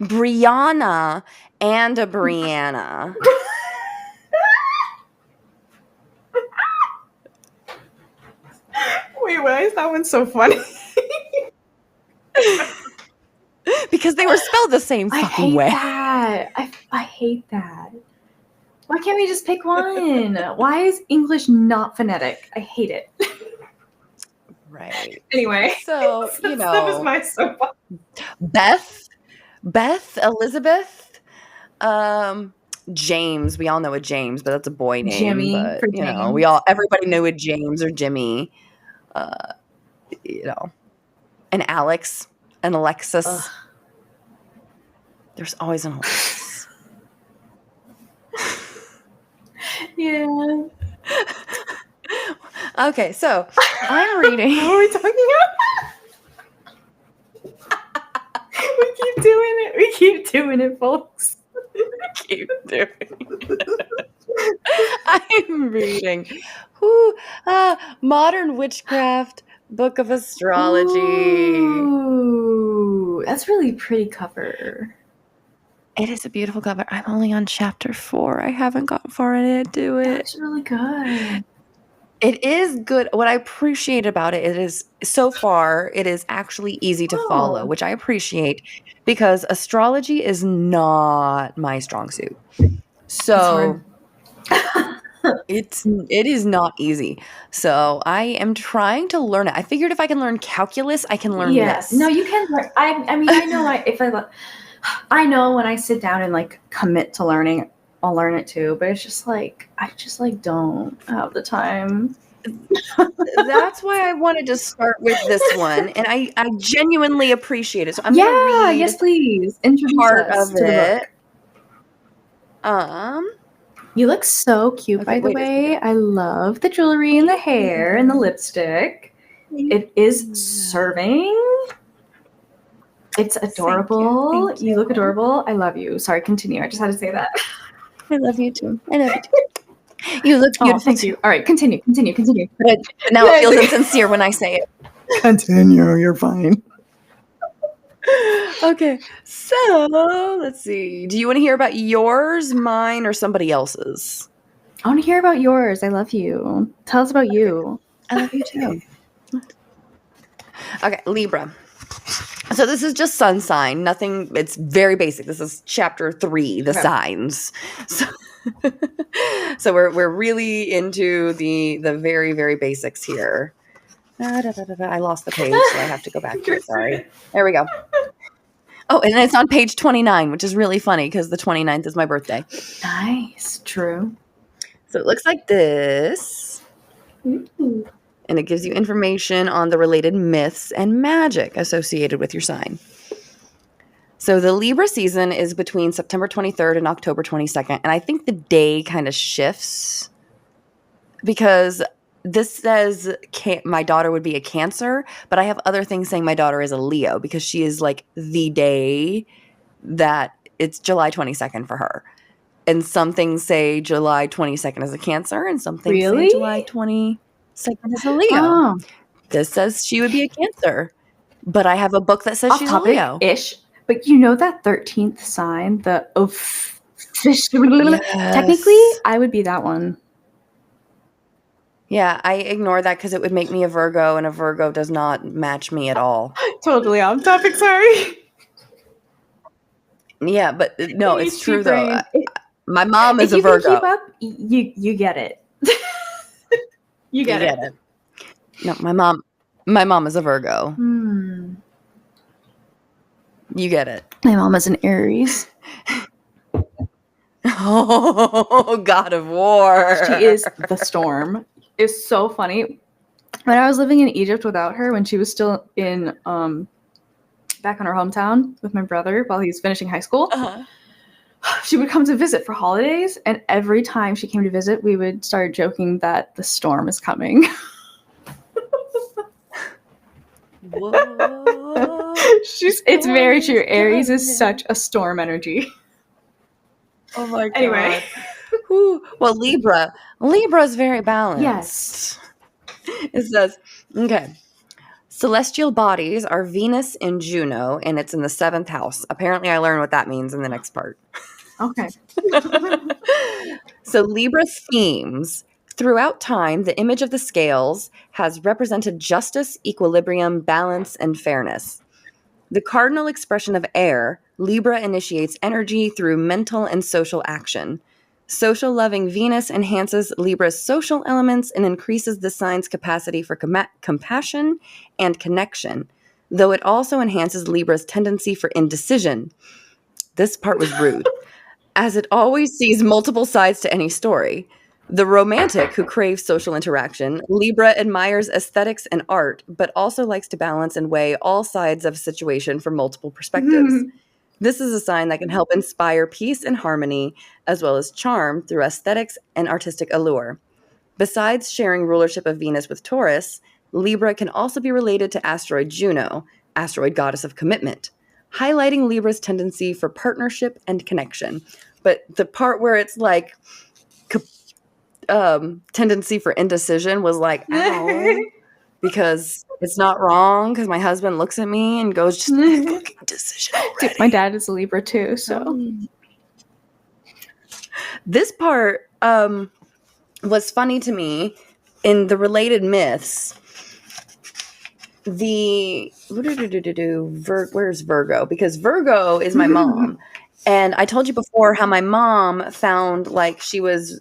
Brianna, and a Brianna.
That one's so funny.
Because they were spelled the same
I
fucking
hate
way.
that. I hate that. Why can't we just pick one? Why is English not phonetic? I hate it.
Right.
Anyway,
So, you
that was
know,
my soapbox.
Beth, Elizabeth, James. We all know a James, but that's a boy name.
Jimmy
But
for
you know,
James.
everybody knew a James or Jimmy. You know, and Alex and Alexis.
Ugh.
There's always an Alexis.
Yeah.
Okay, so I'm reading.
What are we talking about? We keep doing it, folks.
Keep doing it. I'm reading Modern Witchcraft, Book of Astrology.
Ooh, that's really pretty cover.
It is a beautiful cover. I'm only on chapter 4. I haven't gotten far into it.
That's really good.
It is good. What I appreciate about it is so far it is actually easy to follow, which I appreciate because astrology is not my strong suit. So it is not easy. So I am trying to learn it. I figured if I can learn calculus, I can learn this.
No, you can learn. I mean, I know I know when I sit down and like commit to learning, I'll learn it too, but it's just like I just like don't have the time.
That's why I wanted to start with this one, and I genuinely appreciate it. So I'm gonna read
yes, please introduce
part
us
of
to the
it.
book. You look so cute, by the way. I love the jewelry and the hair and the lipstick. It is serving. It's adorable.
Thank you.
You look adorable. I love you. Sorry, continue. I just had to say that.
I love you too. I love you too. You look beautiful.
Thank you. All right, continue.
But now it feels insincere when I say it.
Continue. You're fine.
Okay, so let's see. Do you want to hear about yours, mine, or somebody else's?
I want to hear about yours. I love you. Tell us about you.
I love you too. Okay, Libra. So this is just sun sign. Nothing. It's very basic. This is chapter 3, the signs. So we're really into the very, very basics here. I lost the page, so I have to go back to it. Sorry. There we go. Oh, and it's on page 29, which is really funny because the 29th is my birthday.
Nice. True.
So it looks like this.
Ooh.
And it gives you information on the related myths and magic associated with your sign. So the Libra season is between September 23rd and October 22nd. And I think the day kind of shifts because this says my daughter would be a Cancer, but I have other things saying my daughter is a Leo because she is like the day that it's July 22nd for her. And some things say July 22nd is a Cancer and some things say July 22nd is a Leo.
Oh.
This says she would be a Cancer, but I have a book that says she's a Leo-ish.
But you know that 13th sign, the
Yes.
Technically, I would be that one.
Yeah, I ignore that because it would make me a Virgo, and a Virgo does not match me at all.
Totally off topic, sorry.
Yeah, but no, it's true though.
Brain.
My mom is
if
a Virgo.
Keep up, you get it. you get it.
No, my mom is a Virgo. You get it.
My mom is an Aries.
Oh, God of War.
She is the storm. It's so funny. When I was living in Egypt without her, when she was still in back in her hometown with my brother while he was finishing high school, she would come to visit for holidays, and every time she came to visit, we would start joking that the storm is coming.
Whoa.
It's very true. Aries is such a storm energy.
Oh my God.
Anyway.
Well, Libra's very balanced.
Yes.
It says, okay, celestial bodies are Venus and Juno, and it's in the 7th house. Apparently, I learned what that means in the next part.
Okay.
So Libra themes Throughout time, the image of the scales has represented justice, equilibrium, balance, and fairness. The cardinal expression of air, Libra initiates energy through mental and social action. Social loving Venus enhances Libra's social elements and increases the sign's capacity for compassion and connection, though it also enhances Libra's tendency for indecision. This part was rude, as it always sees multiple sides to any story. The romantic who craves social interaction, Libra admires aesthetics and art, but also likes to balance and weigh all sides of a situation from multiple perspectives. This is a sign that can help inspire peace and harmony, as well as charm through aesthetics and artistic allure. Besides sharing rulership of Venus with Taurus, Libra can also be related to asteroid Juno, asteroid goddess of commitment, highlighting Libra's tendency for partnership and connection. But the part where it's like tendency for indecision was like, ow, because it's not wrong, because my husband looks at me and goes, just make fucking decision already.
Dude, my dad is a Libra too, so.
This part was funny to me in the related myths. Where's Virgo? Because Virgo is my mom. And I told you before how my mom found like she was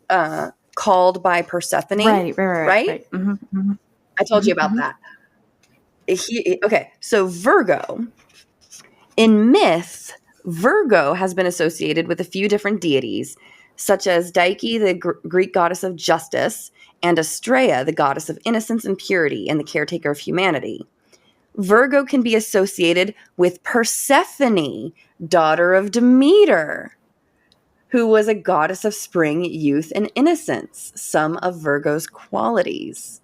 called by Persephone. Right?
Mm-hmm, mm-hmm.
I told you about that. Okay, so Virgo. In myth, Virgo has been associated with a few different deities, such as Dike, the Greek goddess of justice, and Astraea, the goddess of innocence and purity and the caretaker of humanity. Virgo can be associated with Persephone, daughter of Demeter, who was a goddess of spring, youth, and innocence, some of Virgo's qualities.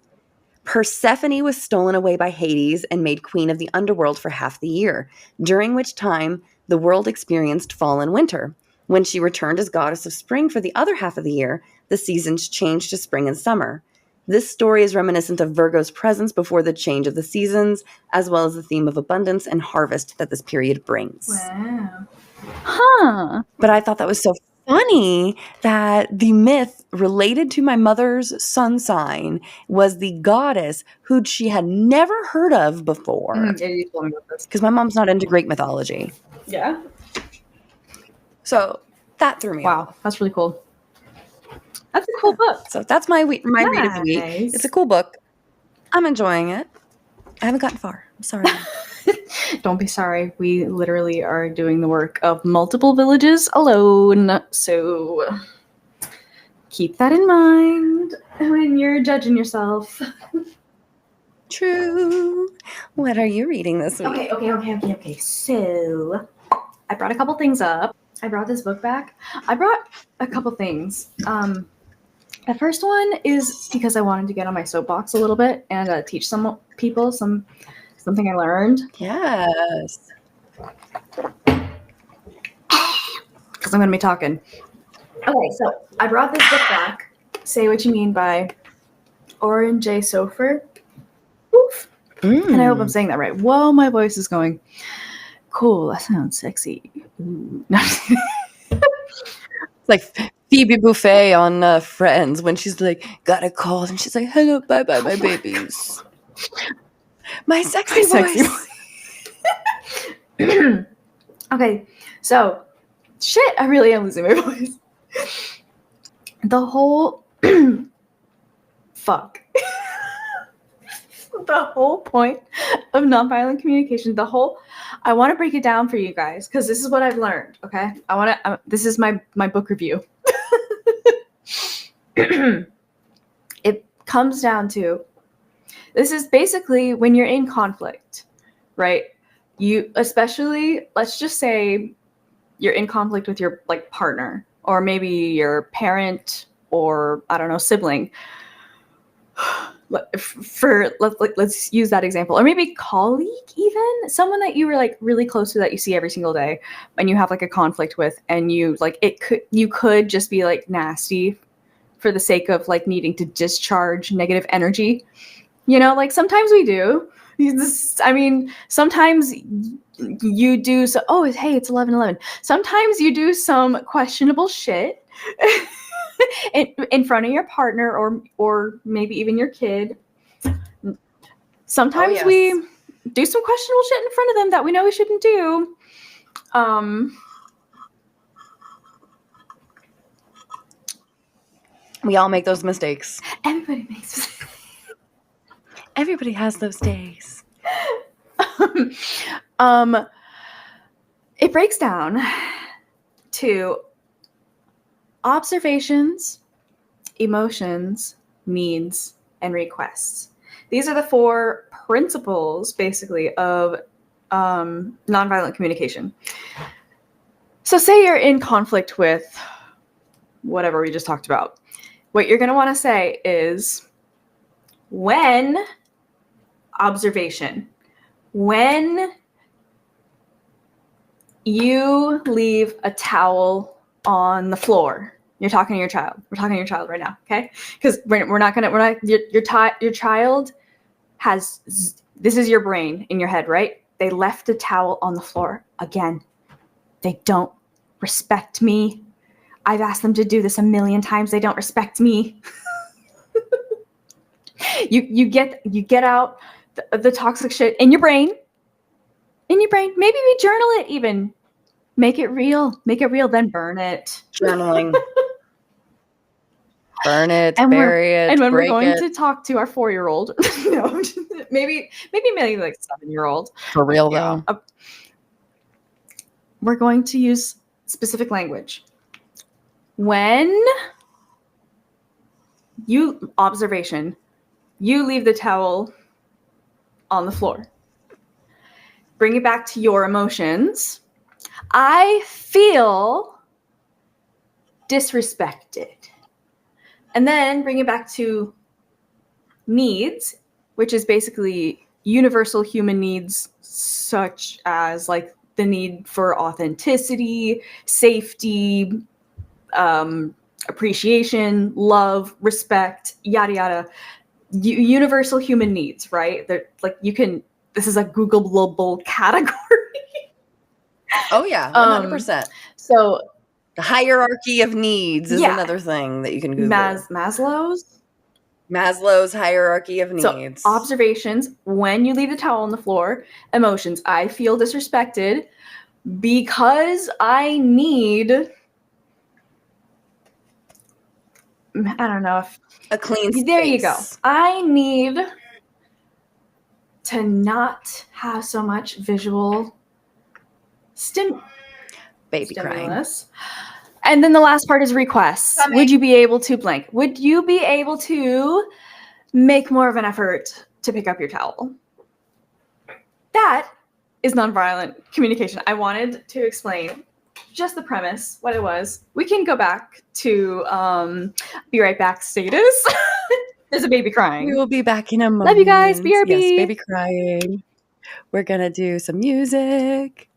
Persephone was stolen away by Hades and made queen of the underworld for half the year, during which time the world experienced fall and winter. When she returned as goddess of spring for the other half of the year, the seasons changed to spring and summer. This story is reminiscent of Virgo's presence before the change of the seasons, as well as the theme of abundance and harvest that this period brings.
Wow. Huh.
But I thought that was so funny that the myth related to my mother's sun sign was the goddess who she had never heard of before.
Yeah, you told me about this.
Because my mom's not into Greek mythology.
Yeah.
So that threw me off.
Wow, that's really cool. That's a cool book.
So that's my read of the week. It's a cool book. I'm enjoying it. I haven't gotten far. I'm sorry.
Don't be sorry. We literally are doing the work of multiple villages alone. So keep that in mind when you're judging yourself.
True. What are you reading this week?
Okay. So I brought a couple things up. I brought this book back. I brought a couple things. The first one is because I wanted to get on my soapbox a little bit and teach some people something I learned.
Yes.
Because I'm going to be talking. Okay, so I brought this book back. Say What You Mean by Oren J. Sofer. Oof. And I hope I'm saying that right. Whoa, my voice is going. Cool, that sounds sexy. Ooh. No,
like Phoebe Buffay on Friends when she's like, got a cold, and she's like, hello, bye-bye, my babies. My sexy voice.
Okay, so, shit, I really am losing my voice. The whole, fuck. The whole point of nonviolent communication, I want to break it down for you guys, because this is what I've learned, okay? This is my book review. It comes down to, this is basically when you're in conflict, right? You, especially, let's just say you're in conflict with your partner, or maybe your parent, or I don't know, sibling. Let's use that example, or maybe colleague, even someone that you were really close to that you see every single day, and you have a conflict with, and you could just be nasty for the sake of needing to discharge negative energy, sometimes we do. Sometimes you do so. Oh, hey, it's 11:11. Sometimes you do some questionable shit. in front of your partner or maybe even your kid. Sometimes we do some questionable shit in front of them that we know we shouldn't do.
We all make those mistakes.
Everybody makes mistakes.
Everybody has those days.
It breaks down to observations, emotions, needs, and requests. These are the 4 principles, basically, of nonviolent communication. So say you're in conflict with whatever we just talked about. What you're going to want to say is, when observation, when you leave a towel on the floor. You're talking to your child. We're talking to your child right now, okay? Because your child has, this is your brain in your head, right? They left a towel on the floor again. They don't respect me. I've asked them to do this a million times. They don't respect me. You get out the toxic shit in your brain. In your brain. Maybe we journal it even. Make it real. Make it real, then burn it.
Journaling. Burn it,
And
bury it,
and when we're
break
going
it.
to talk to our 4-year-old, no, maybe like 7-year-old.
For real, though.
We're going to use specific language. When you leave the towel on the floor. Bring it back to your emotions. I feel disrespected. And then bring it back to needs, which is basically universal human needs, such as like the need for authenticity, safety, appreciation, love, respect, yada yada. Universal human needs, right? They're like, this is a Googleable category.
Oh yeah, 100%.
So
the hierarchy of needs is another thing that you can Google. Maslow's hierarchy of needs.
So observations, when you leave the towel on the floor. Emotions, I feel disrespected because I need, I don't know if
a clean space.
There you go. I need to not have so much visual
baby
stimulus. And then the last part is requests. Would you be able to blank? Would you be able to make more of an effort to pick up your towel? That is nonviolent communication. I wanted to explain just the premise, what it was. We can go back to be right back status. There's a baby crying.
We will be back in a moment.
Love you guys. BRB.
Yes, baby crying. We're going to do some music.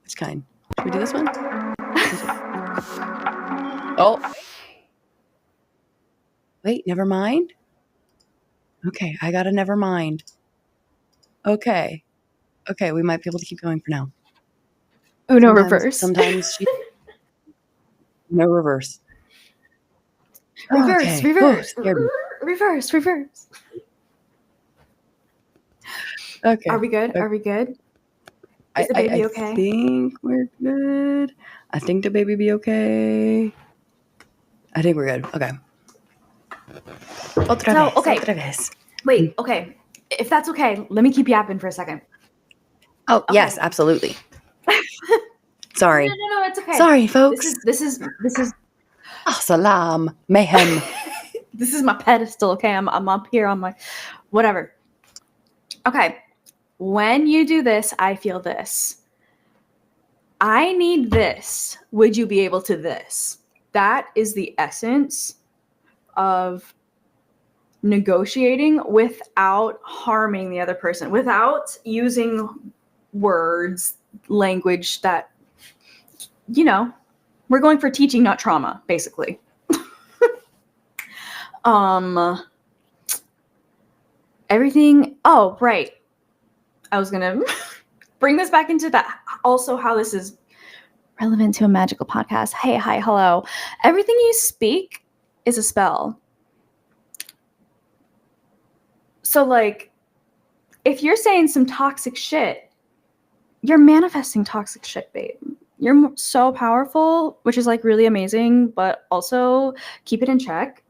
Which kind? Should we do this one? Oh. Wait, never mind. Okay, I got a never mind. Okay, we might be able to keep going for now.
Oh, no reverse.
Sometimes no reverse.
Reverse,
okay.
reverse,
Ooh,
reverse.
Okay.
Are we good?
Okay.
Are we good? Is the baby okay?
I think we're good. I think the baby be okay. I think we're good. Okay. Otra vez.
Wait, okay. If that's okay, let me keep yapping for a second.
Oh, okay. Yes, absolutely. Sorry.
No, it's okay.
Sorry, folks.
This is
salam, mayhem.
This is my pedestal, okay? I'm up here on my whatever. Okay. When you do this, I feel this. I need this. Would you be able to this? That is the essence of negotiating without harming the other person, without using words, language that, we're going for teaching, not trauma, basically. Everything. Oh, right. I was going to bring this back into that. Also, how this is relevant to a magical podcast. Hey, hi, hello. Everything you speak is a spell. So, like, if you're saying some toxic shit, you're manifesting toxic shit, babe. You're so powerful, which is like really amazing, but also keep it in check.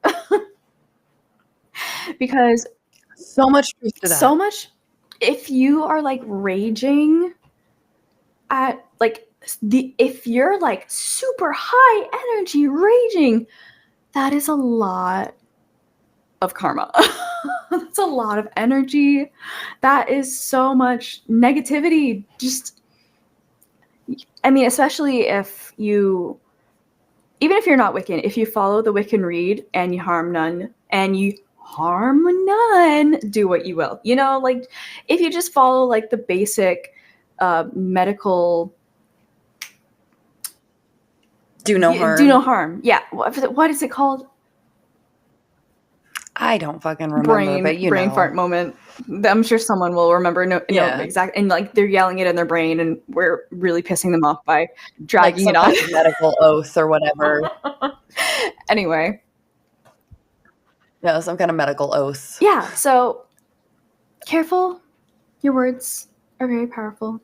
Because
so much truth to that.
So much, if you are like raging at like if you're like super high energy raging, that is a lot of karma. That's a lot of energy. That is so much negativity. Just, I mean, especially if you, even if you're not Wiccan, if you follow the Wiccan read and you harm none, do what you will. You know, like if you just follow like the basic medical
do no harm.
Do no harm. Yeah. What is it called?
I don't fucking remember, but you
brain
know.
fart moment. I'm sure someone will remember. No, exactly. And like they're yelling it in their brain, and we're really pissing them off by dragging it on.
Kind of medical oath or whatever.
Anyway.
No, some kind of medical oath.
Yeah. So careful. Your words are very powerful.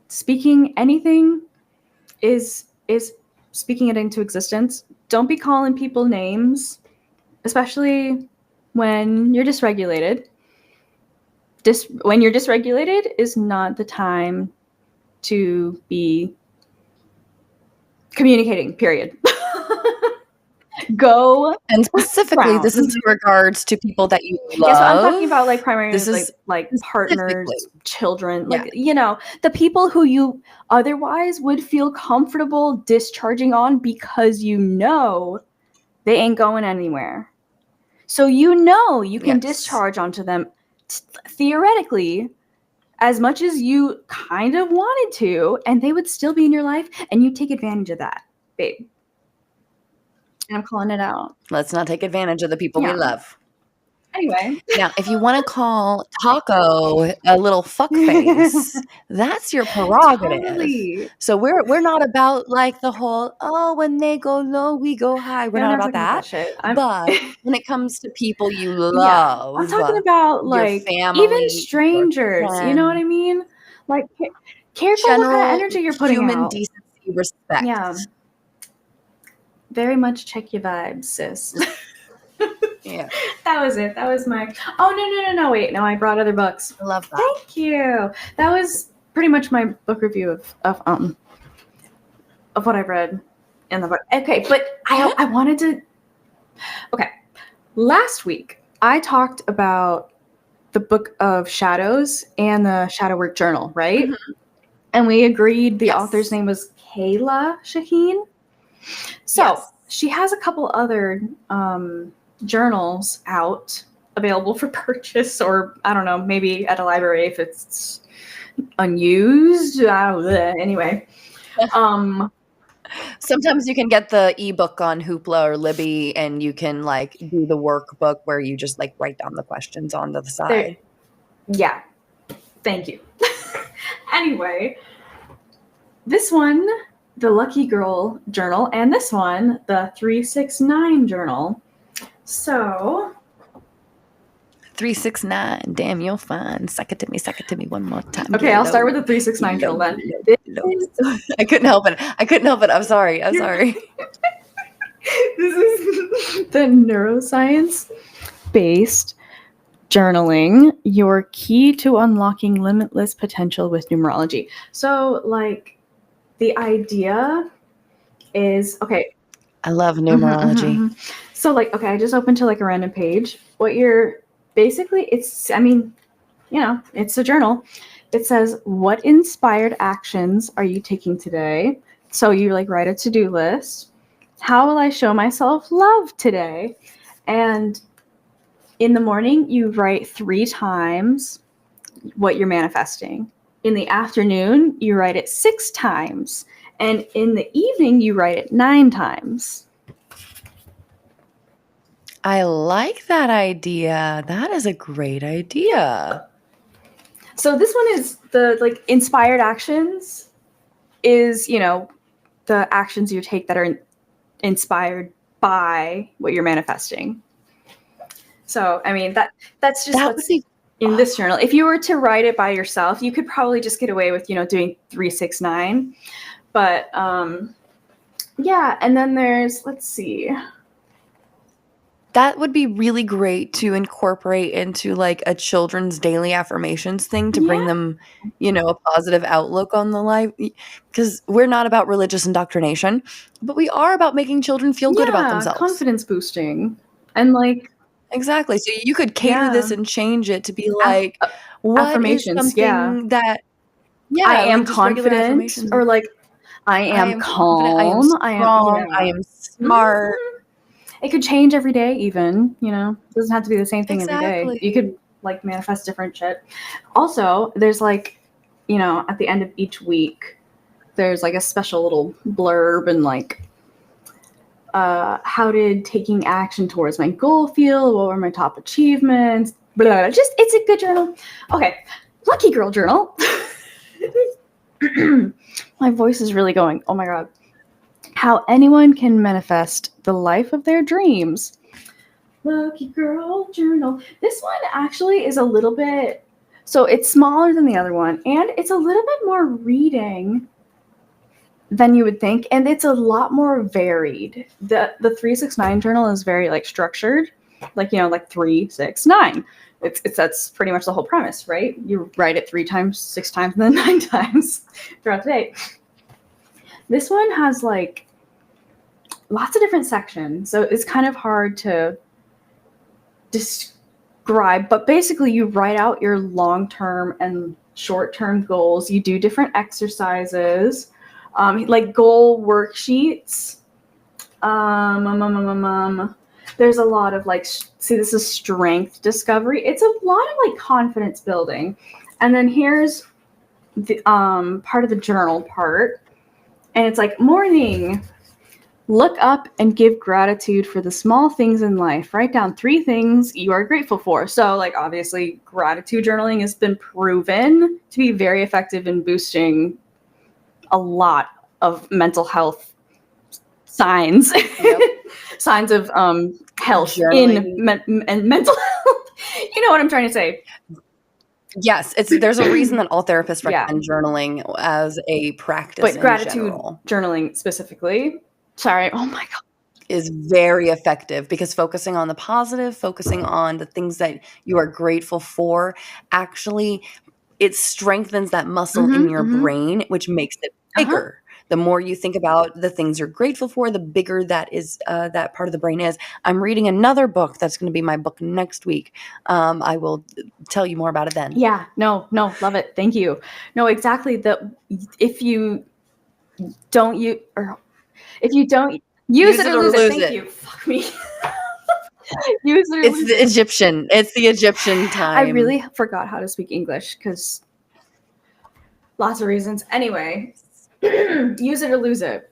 Speaking anything is speaking it into existence. Don't be calling people names, especially when you're dysregulated. When you're dysregulated is not the time to be communicating, period. Go.
And specifically, this is in regards to people that you love.
Yeah, so I'm talking about like primarily this is like partners, children, like, you know, the people who you otherwise would feel comfortable discharging on because you know they ain't going anywhere. So you know you can discharge onto them theoretically as much as you kind of wanted to, and they would still be in your life, and you take advantage of that, babe. And I'm calling it out.
Let's not take advantage of the people we love.
Anyway.
Now, if you want to call Taco a little fuckface, that's your prerogative. Totally. So we're not about like the whole, when they go low, we go high. We're not about that. Shit. But when it comes to people you love,
I'm talking about like family, even strangers. You know what I mean? Like careful what kind of energy you're putting
human
out.
Decency, respect.
Yeah. Very much check your vibes, sis.
Yeah.
That was it. That was my. Oh no! Wait, no, I brought other books.
I love that.
Thank you. That was pretty much my book review of what I read in the book. Okay, but I wanted to. Okay, last week I talked about the Book of Shadows and the Shadow Work Journal, right? Mm-hmm. And we agreed the author's name was Kayla Shaheen. So she has a couple other journals out available for purchase, or I don't know, maybe at a library if it's unused. Anyway.
Sometimes you can get the ebook on Hoopla or Libby, and you can like do the workbook where you just like write down the questions onto the side.
Yeah. Thank you. Anyway, this one, the Lucky Girl Journal, and this one, the 369 Journal. So
369, damn, you're fine. Suck it to me one more time.
Okay, I'll start with the 369 Journal then.
I couldn't help it. I'm sorry. This
is the neuroscience-based journaling, your key to unlocking limitless potential with numerology. So, like, the idea is, okay.
I love numerology.
Mm-hmm. So, like, okay, I just opened to, like, a random page. What you're, basically, it's, I mean, you know, it's a journal. It says, what inspired actions are you taking today? So you, like, write a to-do list. How will I show myself love today? And in the morning, you write 3 times what you're manifesting. In the afternoon, you write it 6 times. And in the evening, you write it 9 times.
I like that idea. That is a great idea.
So this one is the, like, inspired actions is, you know, the actions you take that are inspired by what you're manifesting. So, I mean, that's just what's in this journal. If you were to write it by yourself, you could probably just get away with, doing 369. But yeah, and then there's, let's see.
That would be really great to incorporate into like a children's daily affirmations thing to bring them, a positive outlook on the life. Because we're not about religious indoctrination, but we are about making children feel good about themselves.
Confidence boosting. And like,
exactly. So you could cater this and change it to be like, what
affirmations,
is something that,
I am confident, or like, I am calm,
I am strong, I am smart.
It could change every day even, it doesn't have to be the same thing every day. You could like manifest different shit. Also, there's like, at the end of each week, there's like a special little blurb and like, how did taking action towards my goal feel? What were my top achievements? Blah, blah, blah. Just, it's a good journal. Okay, lucky girl journal. My voice is really going. Oh my God. How anyone can manifest the life of their dreams. Lucky girl journal. This one actually is a little bit, so it's smaller than the other one, and it's a little bit more reading than you would think, and it's a lot more varied. The 369 journal is very like structured, like 369. It's that's pretty much the whole premise, right? You write it 3 times, 6 times, and then 9 times throughout the day. This one has like lots of different sections, so it's kind of hard to describe, but basically you write out your long-term and short-term goals. You do different exercises, like goal worksheets. There's a lot of like, see, this is strength discovery. It's a lot of like confidence building. And then here's the part of the journal part. And it's like, morning, look up and give gratitude for the small things in life. Write down 3 things you are grateful for. So like, obviously gratitude journaling has been proven to be very effective in boosting a lot of mental health signs, signs of health and mental health. You know what I'm trying to say?
Yes, there's a reason that all therapists recommend journaling as a practice.
But gratitude journaling specifically, sorry, oh my God,
is very effective because focusing on the positive, focusing on the things that you are grateful for, actually, it strengthens that muscle in your brain, which makes it bigger. The more you think about the things you're grateful for, the bigger that is that part of the brain is. I'm reading another book that's going to be my book next week. I will tell you more about it then.
Yeah, no, love it. Thank you. No, exactly. If you don't use it or lose it. Thank you. Fuck me. Use it or lose it.
It's the Egyptian time.
I really forgot how to speak English because lots of reasons. Anyway. Use it or lose it.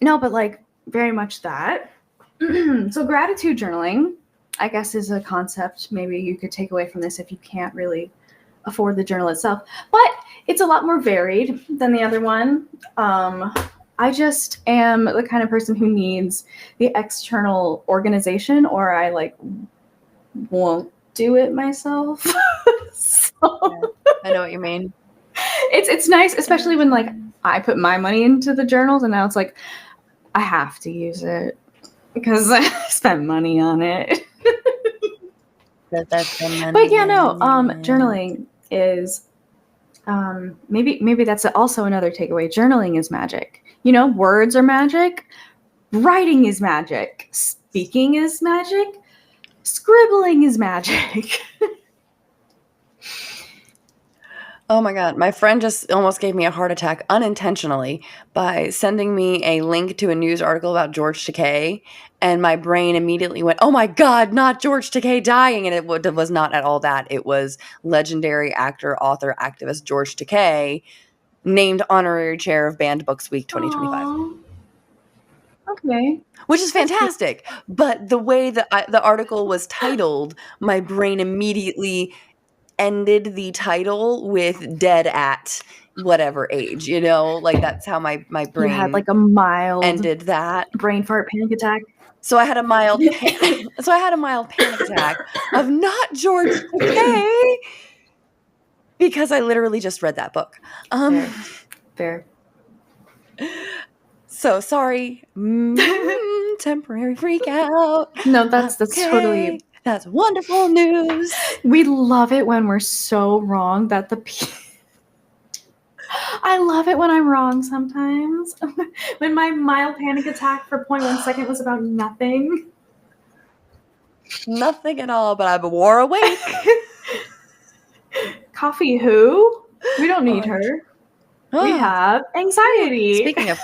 No, but like very much that. So gratitude journaling, I guess, is a concept maybe you could take away from this if you can't really afford the journal itself. But it's a lot more varied than the other one. I just am the kind of person who needs the external organization, or I like won't do it myself.
So, I know what you mean.
It's nice, especially when like I put my money into the journals and now it's like I have to use it because I spent money on it. But yeah, no, journaling is maybe that's also another takeaway. Journaling is magic. Words are magic, writing is magic, speaking is magic, scribbling is magic.
Oh my God. My friend just almost gave me a heart attack unintentionally by sending me a link to a news article about George Takei. And my brain immediately went, oh my God, not George Takei dying. And it was not at all that. It was legendary actor, author, activist George Takei, named honorary chair of Banned Books Week 2025.
Aww. Okay.
Which is fantastic. But the way that the article was titled, my brain immediately ended the title with dead at whatever age, like that's how my brain
You had like a mild
ended that.
brain fart panic attack.
So I had a mild panic attack of not George Takei because I literally just read that book.
Fair.
So sorry, temporary freak out.
No, that's totally.
That's wonderful news.
We love it when we're so wrong that I love it when I'm wrong sometimes. When my mild panic attack for 0.1 second was about nothing.
Nothing at all, but I'm more awake.
Coffee who? We don't need her. We have anxiety.
Speaking of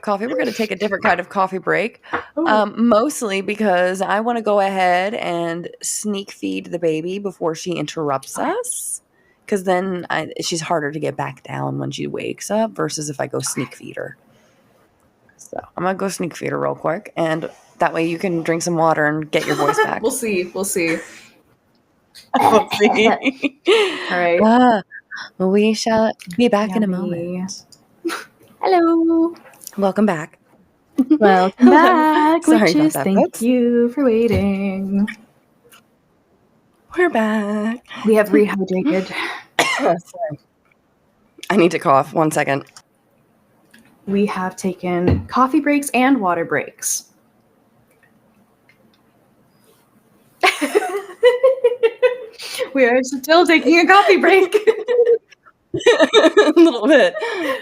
coffee, we're going to take a different kind of coffee break. Mostly because I want to go ahead and sneak feed the baby before she interrupts us. Because then she's harder to get back down when she wakes up versus if I go sneak feed her. So I'm going to go sneak feed her real quick. And that way you can drink some water and get your voice back.
We'll see.
We'll see. All right. We shall be back in a moment.
Hello.
Welcome back.
Welcome back.
Sorry about that,
Thank
folks.
you for waiting.
We're back.
We have rehydrated.
Sorry. I need to cough. 1 second.
We have taken coffee breaks and water breaks. We are still taking a coffee break.
A little bit.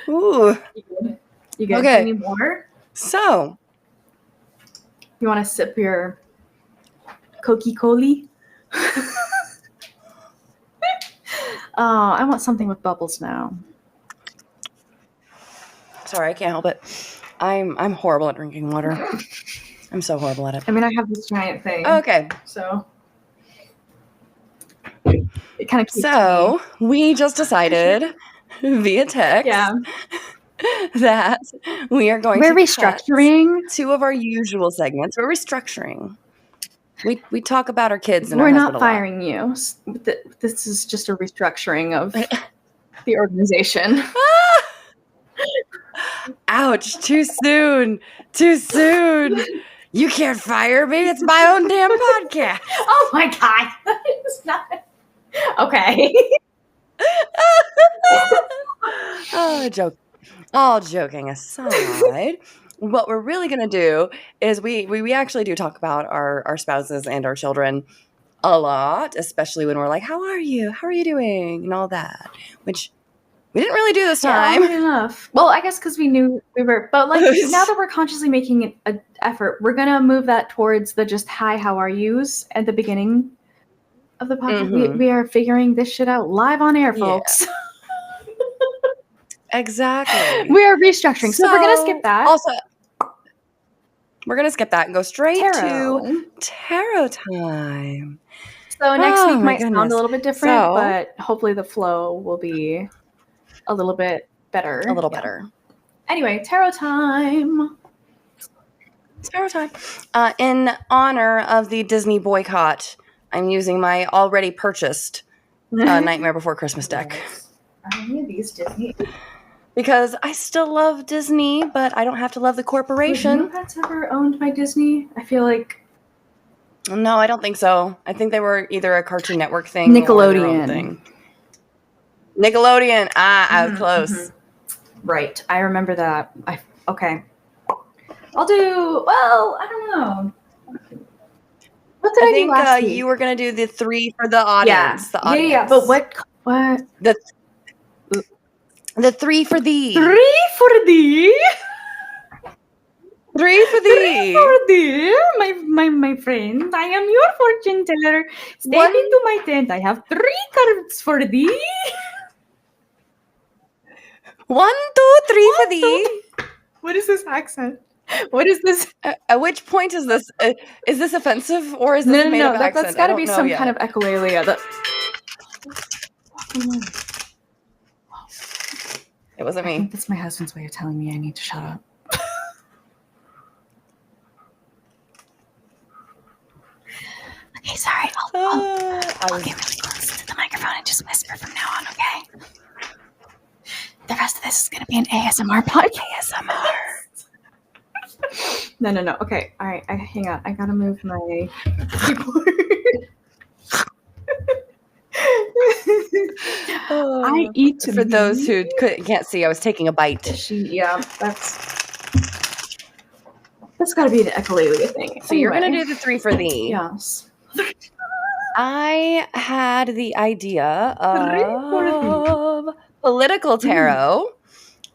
Ooh.
You guys
Okay.
need more?
So.
You want to sip your Coca-Cola? Oh, I want something with bubbles now.
Sorry, I can't help it. I'm horrible at drinking water. I'm so horrible at it.
I mean, I have this giant thing.
Okay.
So it kind of keeps
we just decided via text that we are going to
restructuring
cut 2 of our usual segments. We're restructuring. We talk about our kids and
we're
our
not
husband
firing you. This is just a restructuring of the organization.
Ouch, too soon. You can't fire me. It's my own damn podcast.
Oh my God. That is not okay.
All joking aside, what we're really going to do is we actually do talk about our spouses and our children a lot, especially when we're like, how are you doing, and all that, which we didn't really do this time.
Enough. Well, I guess because we knew we were, but like now that we're consciously making an effort, we're gonna move that towards the just hi, how are yous at the beginning of the podcast.
Mm-hmm.
We are figuring this shit out live on air, folks.
Yeah. Exactly.
We are restructuring, so we're gonna skip that.
Also, we're gonna skip that and go straight to tarot time.
So next week might sound a little bit different, but hopefully the flow will be a little bit better.
Better.
Anyway, tarot time.
In honor of the Disney boycott, I'm using my already purchased Nightmare Before Christmas deck.
Are any of these Disney?
Because I still love Disney, but I don't have to love the corporation.
Were Neopets ever owned by Disney? I feel like...
No, I don't think so. I think they were either a Cartoon Network thing
Nickelodeon.
or their own thing. Nickelodeon. I was close.
Mm-hmm. Right. I remember that. Okay. I'll do... Well, I don't know. What did I do last week?
You were going to do the 3 for the audience.
Yeah.
The audience.
Yeah. But what?
The 3 for thee.
3 for thee.
3 for thee.
3 for thee, my friend. I am your fortune teller. Step into my tent. I have 3 cards for thee.
1, 2, 3 for thee.
What is this accent? What is this?
At which point is this? Is this offensive or is this a made-up accent?
That's got to be some kind of echolalia.
It wasn't me.
I think that's my husband's way of telling me I need to shut up. Okay, sorry. I'll get really close to the microphone and just just whisper from now on, okay? The rest of this is going to be an ASMR podcast. No. Okay, all right. Hang on. I got to move my keyboard. I eat
For those who can't see, I was taking a bite.
That's got to be the echolalia thing.
So you're going to do the 3 for thee.
Yes.
I had the idea of political tarot.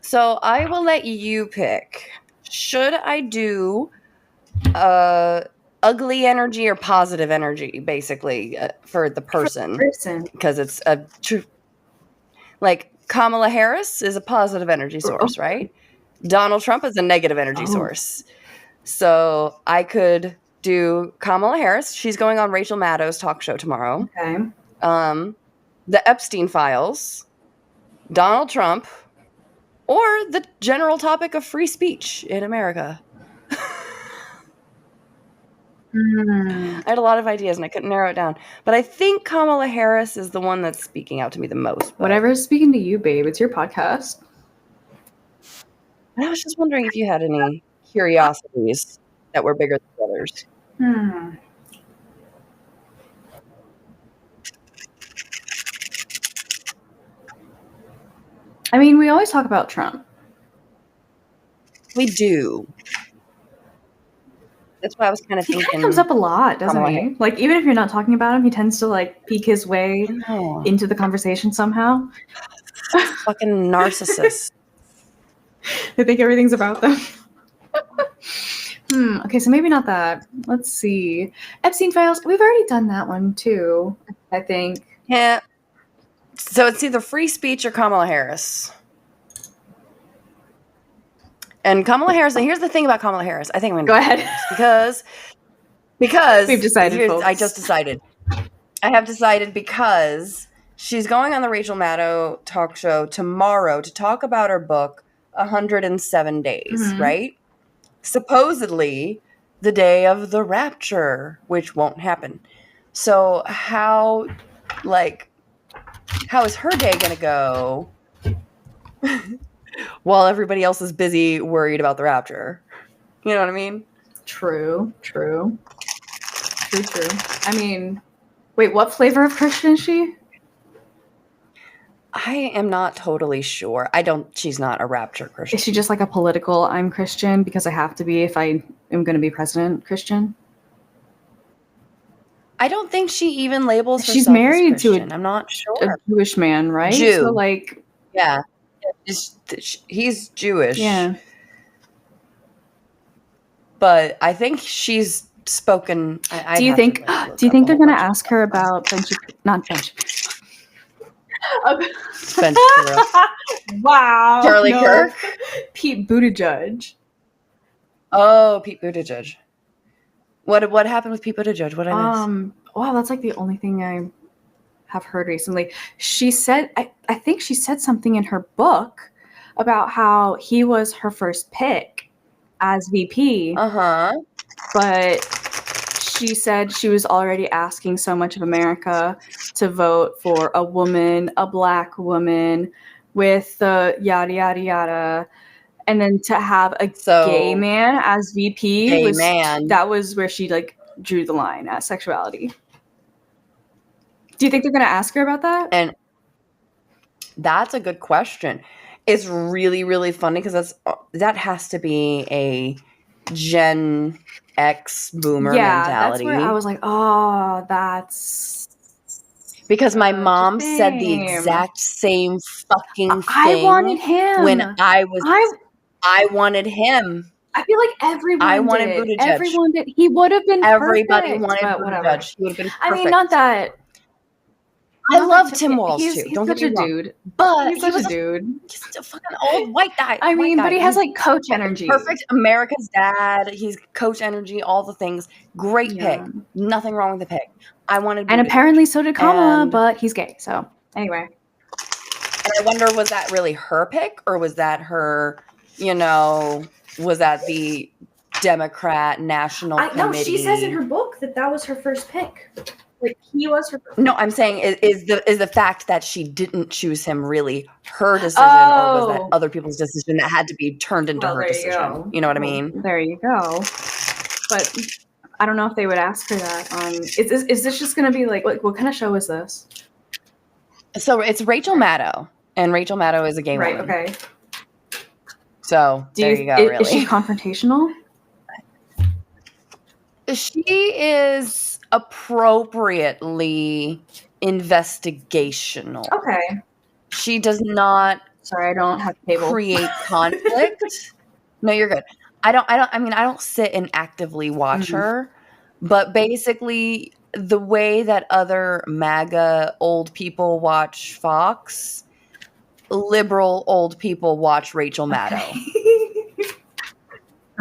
So I will let you pick. Should I do ugly energy or positive energy, basically, for the person? Because it's a true. Like Kamala Harris is a positive energy source, right? Donald Trump is a negative energy source. So I could do Kamala Harris. She's going on Rachel Maddow's talk show tomorrow.
Okay.
The Epstein files, Donald Trump, or the general topic of free speech in America. I had a lot of ideas and I couldn't narrow it down. But I think Kamala Harris is the one that's speaking out to me the most.
Whatever is speaking to you, babe. It's your podcast.
I was just wondering if you had any curiosities that were bigger than others.
I mean, we always talk about Trump.
We do. That's why I was kind of thinking.
He kind of comes up a lot, doesn't he? Like, even if you're not talking about him, he tends to, like, peek his way into the conversation somehow.
Fucking narcissist.
They think everything's about them. Okay, so maybe not that. Let's see. Epstein files. We've already done that one, too, I think.
Yeah. So it's either free speech or Kamala Harris. And Kamala Harris, and here's the thing about Kamala Harris. I think I'm going to
go ahead
because
we've decided.
I just decided. I have decided because she's going on the Rachel Maddow talk show tomorrow to talk about her book 107 Days, right? Supposedly the day of the rapture, which won't happen. So how is her day going to go? While everybody else is busy worried about the rapture. You know what I mean?
True. I mean, wait, what flavor of Christian is she?
I am not totally sure. She's not a rapture Christian.
Is she just like a political, I'm Christian because I have to be if I am going to be president Christian?
I don't think she even labels herself
She's married
as Christian.
to
I'm not sure.
A Jewish man, right?
Jew.
So like,
yeah. He's Jewish.
Yeah.
But I think she's spoken.
Do you think they're going to ask her about not Bench?
Ben Shapiro.
Wow.
Charlie Kirk.
Pete Buttigieg.
Oh, Pete Buttigieg. What happened with Pete Buttigieg? What I missed?
Wow, that's like the only thing I have heard recently. She said, I think she said something in her book about how he was her first pick as VP. But she said she was already asking so much of America to vote for a woman, a black woman, with the yada, yada, yada. And then to have a gay man as VP, that was where she like drew the line at sexuality. Do you think they're going to ask her about that?
And that's a good question. It's really, really funny because that has to be a Gen X boomer mentality.
That's where I was like, oh, that's...
Because my mom said the exact same fucking thing.
I wanted him.
When I wanted him.
I feel like everyone
wanted
did.
Buttigieg.
Everyone did. He would have been
Everybody
perfect,
wanted
but
Buttigieg.
whatever.
He would have been perfect.
I mean, not that...
I love Tim Walz too.
He's
Don't get
such
me
a
wrong.
dude.
But
he's such a dude.
He's a fucking old white guy.
I mean, but he has like coach energy.
Perfect America's dad. He's coach energy, all the things. Great pick. Nothing wrong with the pick. I wanted
And
Buttigieg.
apparently so did Kamala, but he's gay. So anyway.
And I wonder, was that really her pick? Or was that her, was that the Democrat National Committee?
No, she says in her book that was her first pick. Like he was her.
No, I'm saying is the fact that she didn't choose him really her decision, or was that other people's decision that had to be turned into her decision? You know what I mean?
There you go. But I don't know if they would ask her that on. Is this just going to be like what kind of show is this?
So it's Rachel Maddow, and Rachel Maddow is a gay woman.
Right. Okay.
So there you go. Really,
is she confrontational?
She is appropriately investigational.
Okay.
She does not.
Sorry, I don't have cable.
Create conflict. No, you're good. I don't sit and actively watch her, but basically the way that other MAGA old people watch Fox, liberal old people watch Rachel Maddow.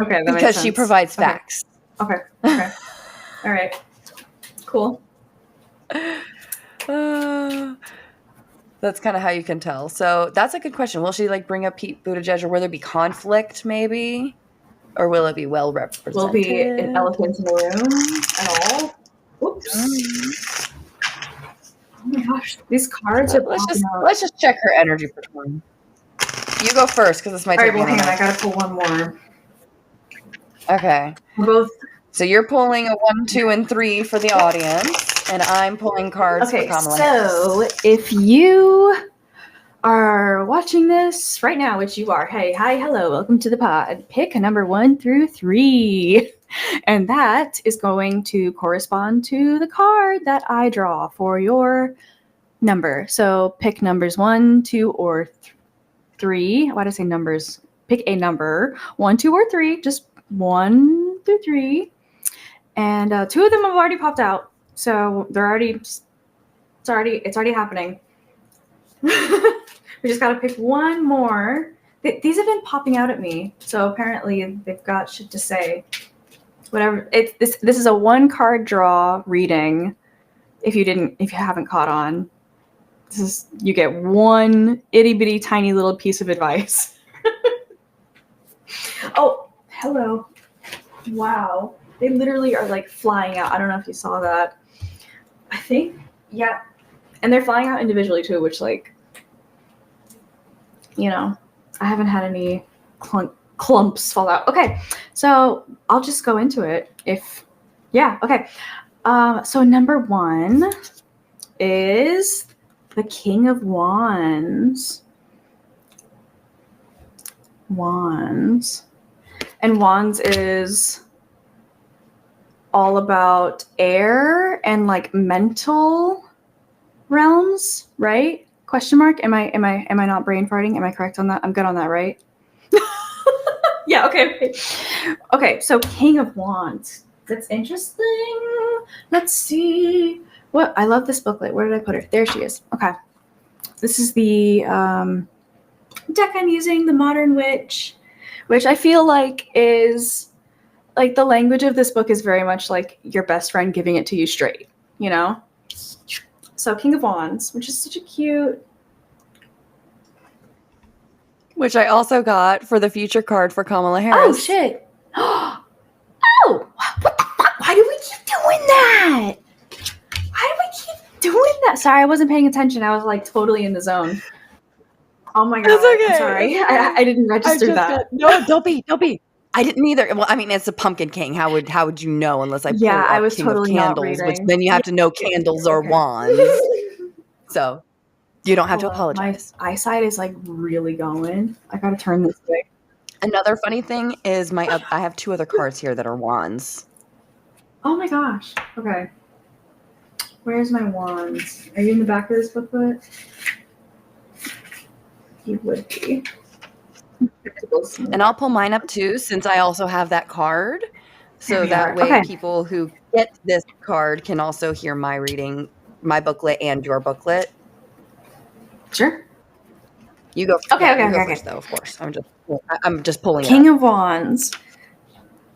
Okay, that
because
makes sense.
She provides facts.
Okay. All right. Cool.
That's kind of how you can tell. So that's a good question. Will she like bring up Pete Buttigieg, or will there be conflict maybe? Or will it be well represented?
Will be an elephant in the room at all? Oops. Oh my gosh, these cards are.
Let's just check her energy for 20. You go first because this might take me a minute.
I gotta pull one more.
Okay.
We're both.
So you're pulling a 1, 2, and 3 for the audience, and I'm pulling cards for Kamala Harris.
So if you are watching this right now, which you are, hey, hi, hello, welcome to the pod. Pick a number 1 through 3. And that is going to correspond to the card that I draw for your number. So pick numbers 1, 2, or 3. Why did I say numbers? Pick a number 1, 2, or 3. Just 1 through 3. And 2 of them have already popped out. So it's already happening. We just got to pick one more. These have been popping out at me. So apparently they've got shit to say. Whatever. This is a 1 card draw reading. If you haven't caught on, you get 1 itty bitty tiny little piece of advice. Oh, hello. Wow. They literally are like flying out. I don't know if you saw that. I think, yeah. And they're flying out individually too, which like, I haven't had any clumps fall out. Okay, so I'll just go into it. Okay. So number 1 is the King of Wands. And Wands is all about air and like mental realms, right? Question mark. Am I not brain farting? Am I correct on that? I'm good on that, right? Yeah, okay. Okay, so King of Wands. That's interesting. Let's see. What? I love this booklet. Where did I put her? There she is. Okay. This is the deck I'm using, the Modern Witch, which I feel like is like the language of this book is very much like your best friend giving it to you straight, So King of Wands, which is such a cute.
Which I also got for the future card for Kamala Harris.
Oh, shit. Oh, what the fuck? Why do we keep doing that? Sorry, I wasn't paying attention. I was like totally in the zone. Oh my God.
It's okay.
I'm sorry. I didn't register that.
No, don't be. I didn't either. Well, I mean, it's a Pumpkin King. How would you know unless I pull up
I was
King
totally
of Candles,
not reading.
which then you have to know candles or wands. So you don't have to apologize.
My eyesight is like really going. I gotta turn this way.
Another funny thing is I have 2 other cards here that are wands.
Oh my gosh. Okay. Where's my wands? Are you in the back of this booklet? You would be.
And I'll pull mine up too, since I also have that card. So that way people who get this card can also hear my reading, my booklet and your booklet.
Sure.
You go first.
Okay.
First, though, of course. I'm just pulling
King of Wands.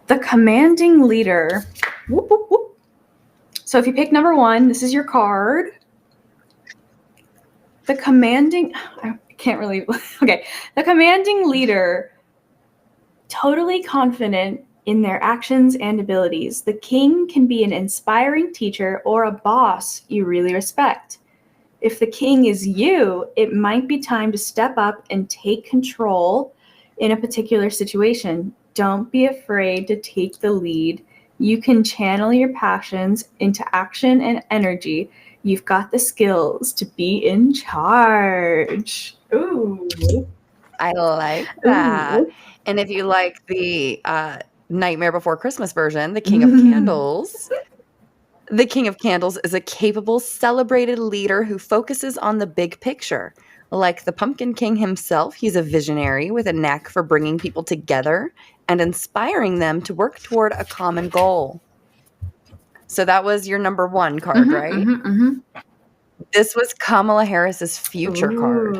The commanding leader. Whoop, whoop, whoop. So if you pick number 1, this is your card. The commanding leader, totally confident in their actions and abilities. The king can be an inspiring teacher or a boss you really respect. If the king is you, it might be time to step up and take control in a particular situation. Don't be afraid to take the lead. You can channel your passions into action and energy. You've got the skills to be in charge. Ooh.
I like that.
Ooh.
And if you like the Nightmare Before Christmas version, the King of Candles. The King of Candles is a capable, celebrated leader who focuses on the big picture. Like the Pumpkin King himself, he's a visionary with a knack for bringing people together and inspiring them to work toward a common goal. So that was your number 1 card, right? This was Kamala Harris's future card.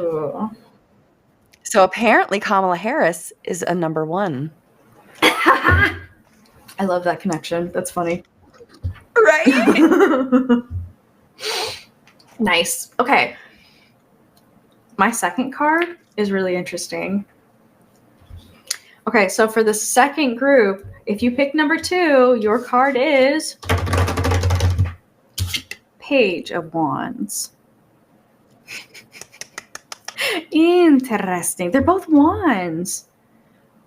So apparently Kamala Harris is a number 1.
I love that connection. That's funny.
Right?
Nice. Okay. My second card is really interesting. Okay, so for the second group, if you pick number 2, your card is Page of Wands. Interesting. They're both wands.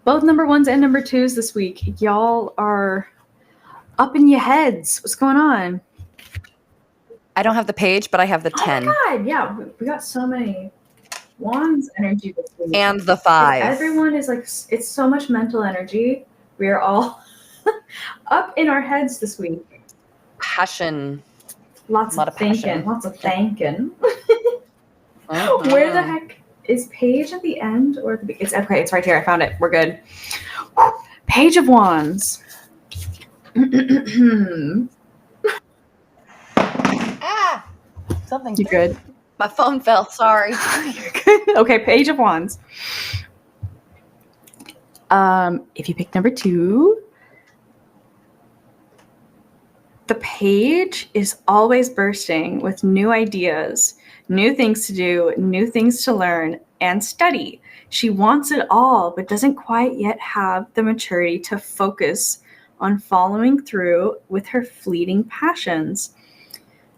Both number 1s and number 2s this week. Y'all are up in your heads. What's going on?
I don't have the page, but I have the 10.
Oh my god, yeah. We got so many wands energy this week.
And the 5.
Everyone is like, it's so much mental energy. We are all up in our heads this week.
Passion.
Lots of thinking.
Passion.
Lots of thinking. Where the heck is Page at the end or at the beginning? It's okay. It's right here. I found it. We're good. Page of Wands.
Something.
You good?
My phone fell. Sorry.
You're good. Okay, Page of Wands. If you pick number 2, the page is always bursting with new ideas, new things to do, new things to learn, and study. She wants it all, but doesn't quite yet have the maturity to focus on following through with her fleeting passions.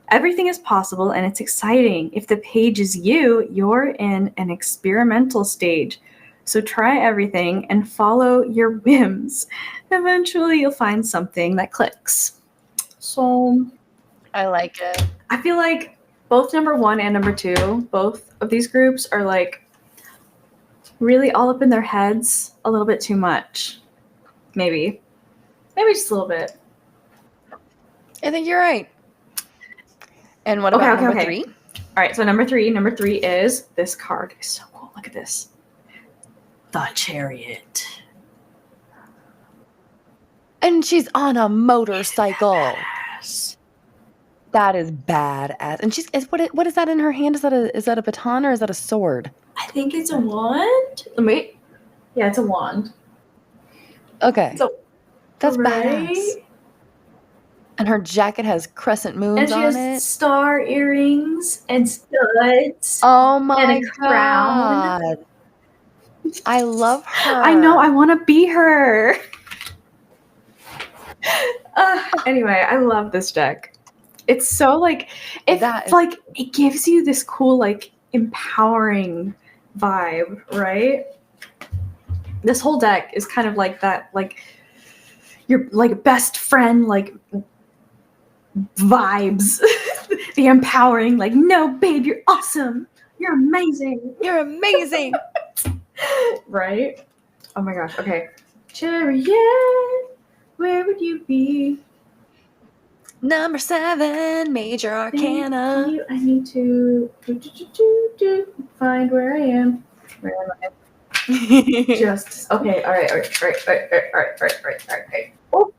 Everything is possible and it's exciting. If the page is you, you're in an experimental stage. So try everything and follow your whims. Eventually you'll find something that clicks. So
I like it.
I feel like both number 1 and number 2, both of these groups are like really all up in their heads a little bit too much. Maybe just a little bit.
I think you're right. And what about number 3?
All right, so number 3 is, this card is so cool. Look at this. The Chariot.
And she's on a motorcycle.
Yes.
That is badass. And she's what is that in her hand? Is that a baton or is that a sword?
I think it's a wand. Wait. Yeah, it's a wand.
Okay.
So
that's badass. And her jacket has crescent moons on it.
And she has star earrings and studs.
Oh my
and a crown.
God. I love her.
I know. I want to be her. Anyway, I love this deck. It's so like, it gives you this cool, like, empowering vibe, right? This whole deck is kind of like that, like, your, like, best friend, like, vibes. The empowering, like, no, babe, you're awesome. You're amazing.
You're amazing.
Right? Oh my gosh. Okay. Chariot, where would you be?
Number 7, Major Arcana.
I need to find where I am. Where am I? Just okay. All right. Oh.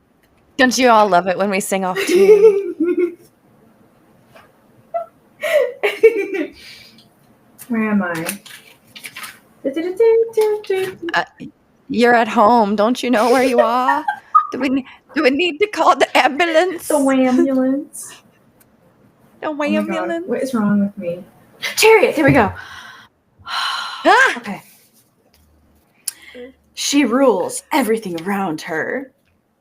Don't you all love it when we sing off tune?
Where am I?
You're at home. Don't you know where you are? Do we need to call the ambulance?
The wambulance.
The wambulance.
Oh, what is wrong with me? Chariot. There we go. Okay. She rules everything around her.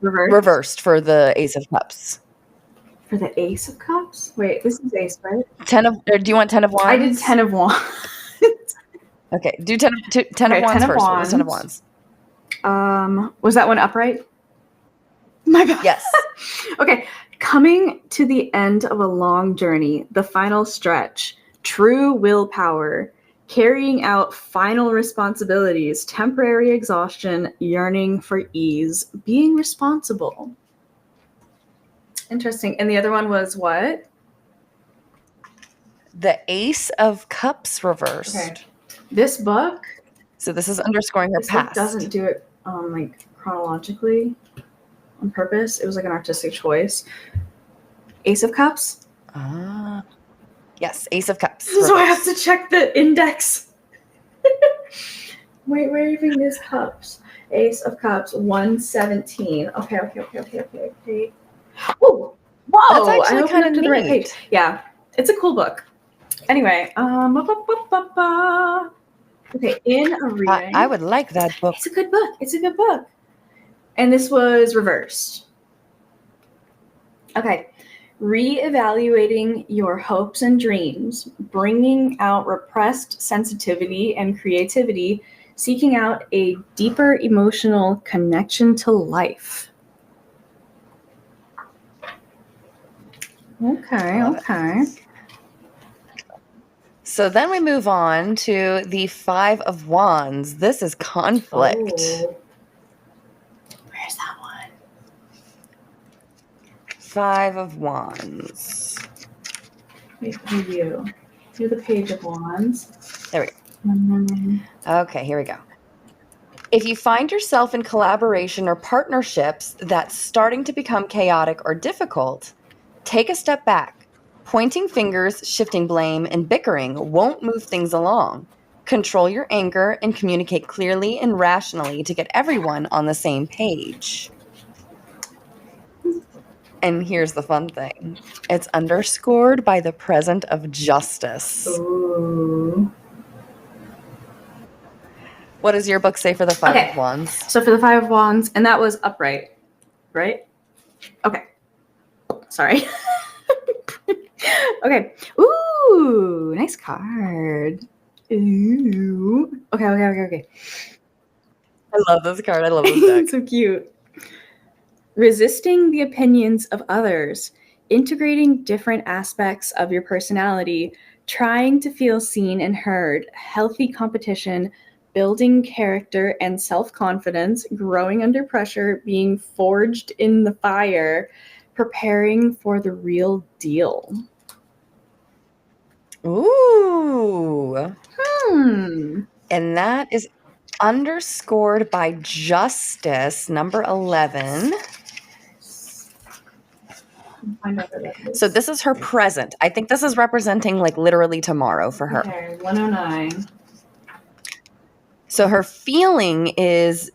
reversed for the Ace of Cups.
For the Ace of Cups? Wait, this is Ace, right?
Do you want 10 of Wands?
I did 10 of Wands.
Okay, do 10 of Wands first. What was 10 of Wands?
Was that one upright? My bad.
Yes.
Okay. Coming to the end of a long journey, the final stretch, true willpower, carrying out final responsibilities, temporary exhaustion, yearning for ease, being responsible. Interesting. And the other one was what?
The Ace of Cups reversed.
Okay. This book.
So this is underscoring her past.
Book doesn't do it like chronologically on purpose. It was like an artistic choice. Ace of Cups.
Yes, Ace of Cups.
So I have to check the index. Wait, where even is Cups? Ace of Cups, 117. Okay. Oh, whoa!
That's actually kind of
neat. The right page. Yeah, it's a cool book. Anyway, okay, in a reading.
I would like that book.
It's a good book. And this was reversed. Okay. Reevaluating your hopes and dreams, bringing out repressed sensitivity and creativity, seeking out a deeper emotional connection to life. Okay.
So then we move on to the 5 of Wands. This is conflict.
Oh. Where's that one?
5 of Wands.
Wait for you. Do the Page of Wands.
There we go. Okay, here we go. If you find yourself in collaboration or partnerships that's starting to become chaotic or difficult, take a step back. Pointing fingers, shifting blame, and bickering won't move things along. Control your anger and communicate clearly and rationally to get everyone on the same page. And here's the fun thing. It's underscored by the present of justice.
Ooh.
What does your book say for the 5 of Wands?
So for the 5 of Wands, and that was upright, right? Okay. Sorry. Okay. Ooh, nice card. Ooh. Okay.
I love this card. I love this deck.
So cute. Resisting the opinions of others, integrating different aspects of your personality, trying to feel seen and heard, healthy competition, building character and self-confidence, growing under pressure, being forged in the fire, preparing for the real deal.
Ooh. And that is underscored by justice, number 11. So this is her present. I think this is representing like literally tomorrow for her.
Okay, 109.
So her feeling is,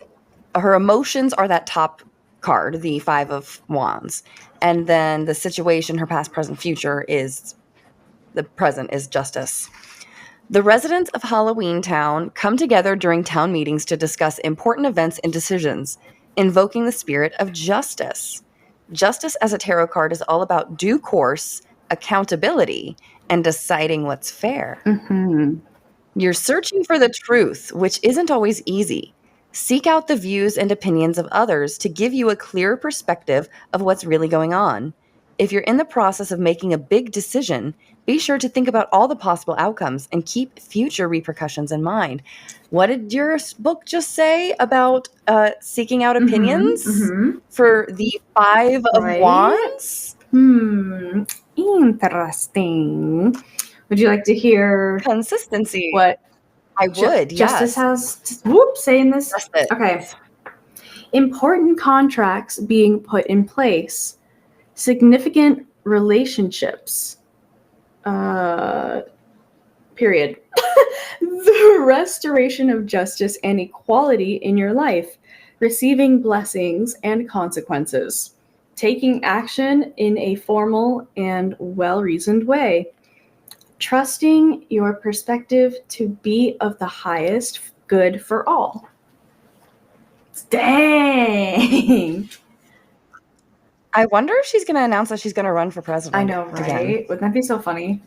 her emotions are that top card, the 5 of Wands. And then the situation, her past, present, future is, the present is justice. The residents of Halloween Town come together during town meetings to discuss important events and decisions, invoking the spirit of justice. Justice as a tarot card is all about due course, accountability, and deciding what's fair.
Mm-hmm.
You're searching for the truth, which isn't always easy. Seek out the views and opinions of others to give you a clearer perspective of what's really going on. If you're in the process of making a big decision, be sure to think about all the possible outcomes and keep future repercussions in mind. What did your book just say about seeking out opinions for the 5 of Wands?
Interesting. Would you like to hear
consistency?
What
I would,
Justice
yes.
has saying this? Okay. Important contracts being put in place. Significant relationships. Period. The restoration of justice and equality in your life. Receiving blessings and consequences. Taking action in a formal and well-reasoned way. Trusting your perspective to be of the highest good for all. Dang.
I wonder if she's going to announce that she's going to run for president.
I know, right?
Again.
Wouldn't that be so funny?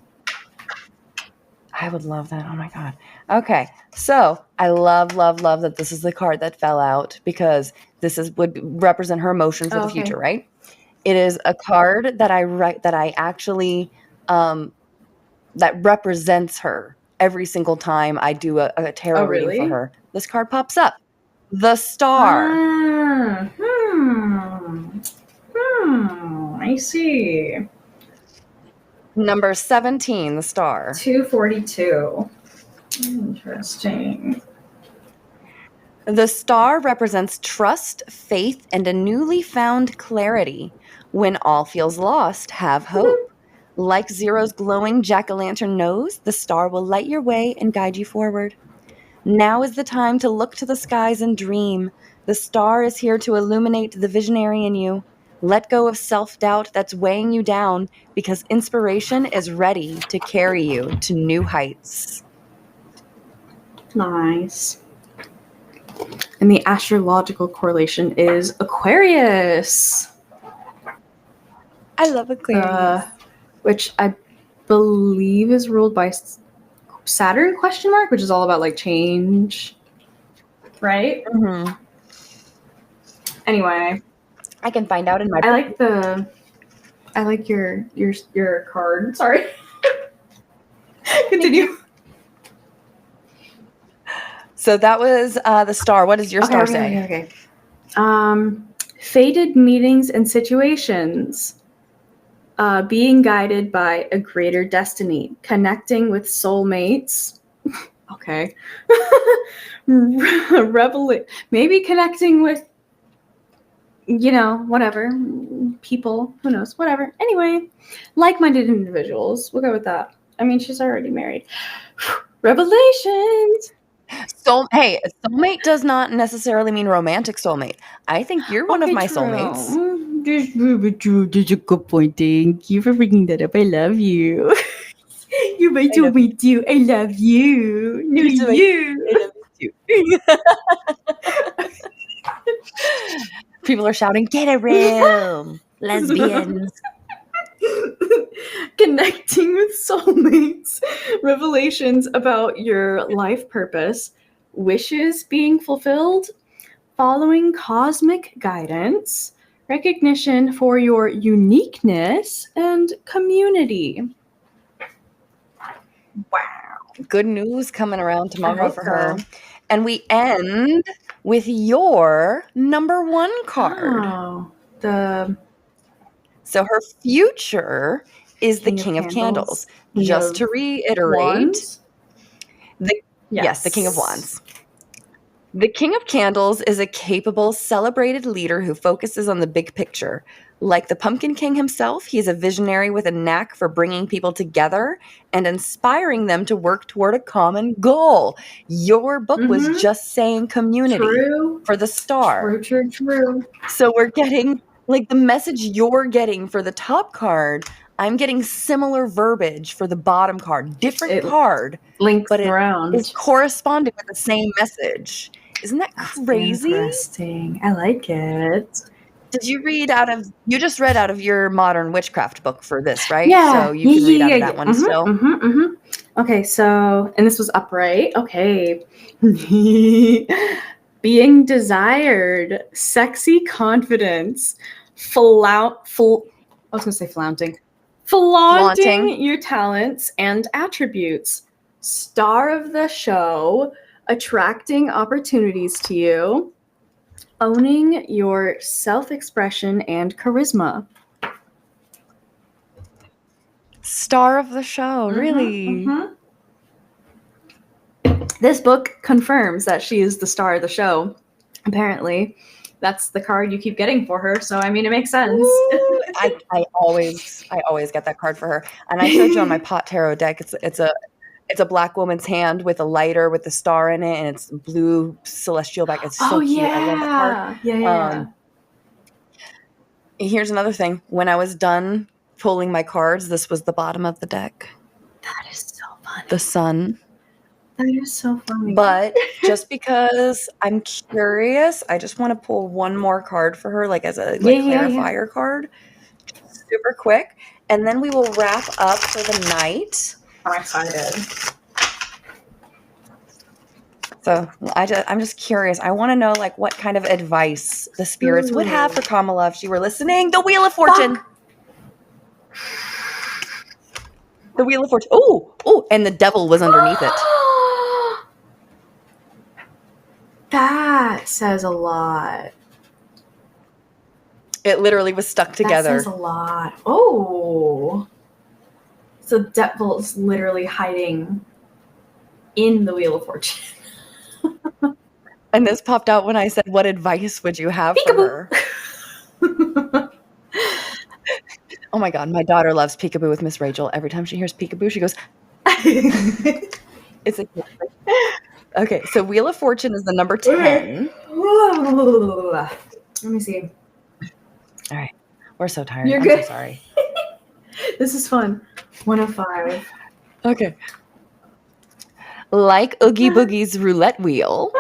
I would love that. Oh my God. Okay. So I love that this is the card that fell out because would represent her emotion for the future, right? It is a card that I actually that represents her every single time I do a tarot reading for her. This card pops up. The Star.
I see.
Number 17, the Star.
242. Interesting.
The Star represents trust, faith, and a newly found clarity. When all feels lost, have hope. Like Zero's glowing jack-o'-lantern nose, the Star will light your way and guide you forward. Now is the time to look to the skies and dream. The Star is here to illuminate the visionary in you. Let go of self-doubt that's weighing you down because inspiration is ready to carry you to new heights.
Nice. And the astrological correlation is Aquarius.
I love Aquarius.
Which I believe is ruled by Saturn, which is all about like change. Right?
Mm-hmm.
Anyway.
I can find out in my...
I like your card. Sorry. Continue.
So that was the Star. What does your star say?
Okay. Fated meetings and situations. Being guided by a greater destiny. Connecting with soulmates. Okay. Maybe connecting with, whatever. People. Who knows? Whatever. Anyway. Like-minded individuals. We'll go with that. I mean, she's already married. Revelations.
Soulmate does not necessarily mean romantic soulmate. I think you're one of my soulmates.
That's a good point. Thank you for bringing that up. I love you. You're my soulmate too. I love you. No, you.
I love you too. People are shouting, "Get a room, lesbians!"
Connecting with soulmates, revelations about your life purpose, wishes being fulfilled, following cosmic guidance, recognition for your uniqueness, and community. Wow.
Good news coming around tomorrow for her. And we end with your number 1 card.
Oh,
So her future is the King of Candles. Just to reiterate, yes, the King of Wands. The King of Candles is a capable, celebrated leader who focuses on the big picture. Like the Pumpkin King himself, he is a visionary with a knack for bringing people together and inspiring them to work toward a common goal. Your book was just saying community for the Star.
True.
So we're getting, like, the message you're getting for the top card, I'm getting similar verbiage for the bottom card. Different card,
but
it is corresponding with the same message. Isn't that crazy?
Interesting. I like it.
Did you you just read out of your modern witchcraft book for this, right?
Yeah.
So you can read out of that one still.
Okay, so, and this was upright. Okay. Being desired, sexy confidence, flaunting your talents and attributes, star of the show, attracting opportunities to you, owning your self-expression and charisma.
Star of the show, really?
This book confirms that she is the star of the show. Apparently, that's the card you keep getting for her. So, I mean, it makes sense.
I always get that card for her. And I showed you on my pot tarot deck. It's a black woman's hand with a lighter with the star in it, and it's blue celestial back. It's so cute. I love that card.
Yeah.
Here's another thing. When I was done pulling my cards, this was the bottom of the deck.
That is so funny.
The sun.
That is so funny.
But just because I'm curious, I just want to pull one more card for her, like as a clarifier card, super quick, and then we will wrap up for the night.
I'm excited.
So I'm just curious. I want to know like what kind of advice the spirits would have for Kamala if she were listening. The Wheel of Fortune.
Fuck.
The Wheel of Fortune. Oh, and the devil was underneath it.
That says a lot.
It literally was stuck together.
That says a lot. Oh. So the devil's literally hiding in the Wheel of Fortune.
And this popped out when I said, what advice would you have for her? Oh my God, my daughter loves peekaboo with Miss Rachel. Every time she hears peekaboo, she goes, it's a okay, so Wheel of Fortune is the number 10.
Let me see.
All right. We're so tired.
You're
I'm
good.
so sorry.
This is fun. 105.
Okay. Like Oogie Boogie's roulette wheel,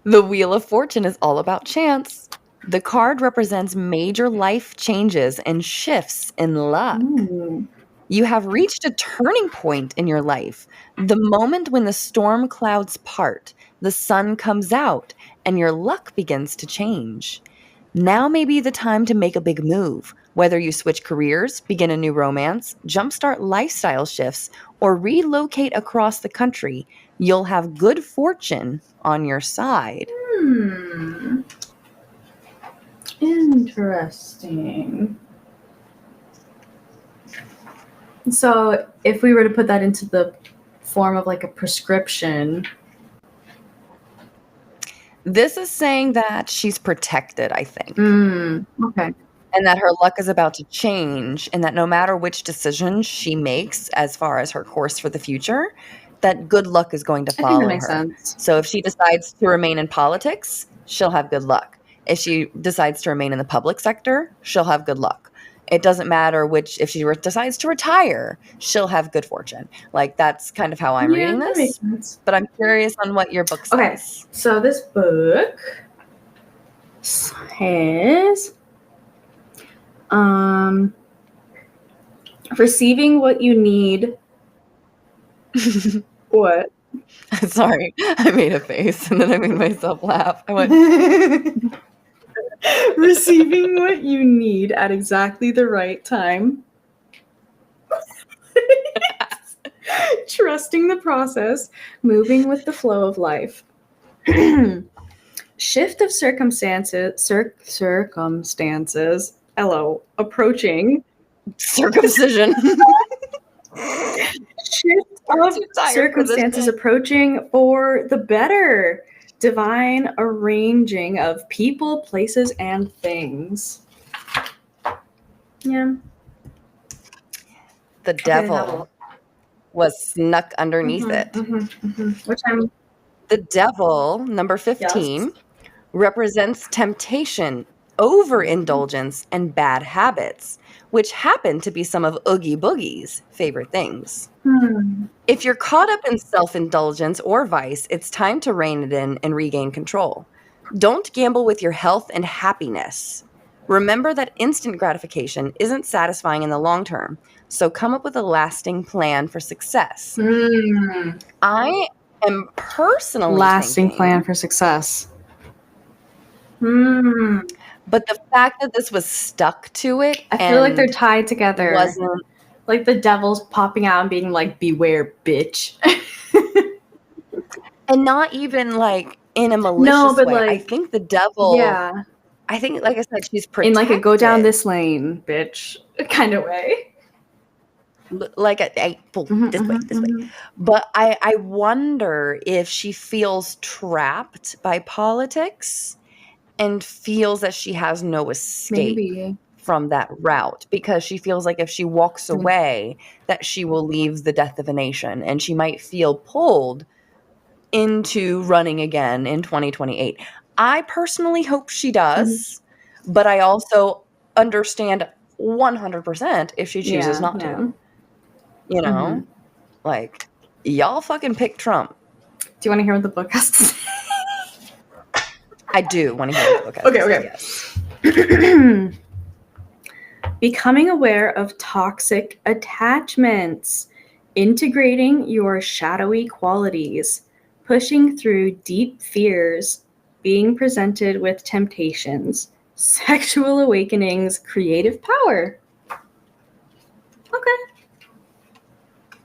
the Wheel of Fortune is all about chance. The card represents major life changes and shifts in luck.
Ooh.
You have reached a turning point in your life. The moment when the storm clouds part, the sun comes out, and your luck begins to change. Now may be the time to make a big move. Whether you switch careers, begin a new romance, jumpstart lifestyle shifts, or relocate across the country, you'll have good fortune on your side.
Interesting. So if we were to put that into the form of like a prescription.
This is saying that she's protected, I think.
Okay.
And that her luck is about to change, and that no matter which decision she makes as far as her course for the future, that good luck is going to follow
I think that
her.
makes sense.
So if she decides to remain in politics, she'll have good luck. If she decides to remain in the public sector, she'll have good luck. It doesn't matter if she decides to retire, she'll have good fortune. Like, that's kind of how I'm reading
that
this.
makes sense.
But I'm curious on what your book says.
Okay, so this book says, receiving what you need. What?
Sorry, I made a face and then I made myself laugh. I went,
receiving what you need at exactly the right time. Trusting the process, moving with the flow of life. Shift of circumstances. Hello, approaching.
circumcision.
Shift of circumstances approaching for the better. Divine arranging of people, places, and things. Yeah.
The devil was snuck underneath it.
Which I'm.
The devil, number 15, represents temptation, overindulgence, and bad habits, which happen to be some of Oogie Boogie's favorite things. If you're caught up in self-indulgence or vice, it's time to rein it in and regain control. Don't gamble with your health and happiness. Remember that instant gratification isn't satisfying in the long term, so come up with a lasting plan for success. I am personally
lasting
thinking,
plan for success.
But the fact that this was stuck to it,
I feel like they're tied together.
Wasn't
like the devil's popping out and being like, "Beware, bitch,"
and not even like in a malicious way.
like,
I think the devil.
Yeah.
I think, like I said, she's protected.
In like a go down this lane, bitch, kind of way.
Like a pull this way. But I wonder if she feels trapped by politics and feels that she has no escape from that route, because she feels like if she walks away, that she will leave the death of a nation, and she might feel pulled into running again in 2028. I personally hope she does, but I also understand 100% if she chooses not to. You know, like, y'all fucking pick Trump.
Do you want to hear what the book has to say?
I do want to hear what the book has to say,
yes. Becoming aware of toxic attachments, integrating your shadowy qualities, pushing through deep fears, being presented with temptations, sexual awakenings, creative power. Okay.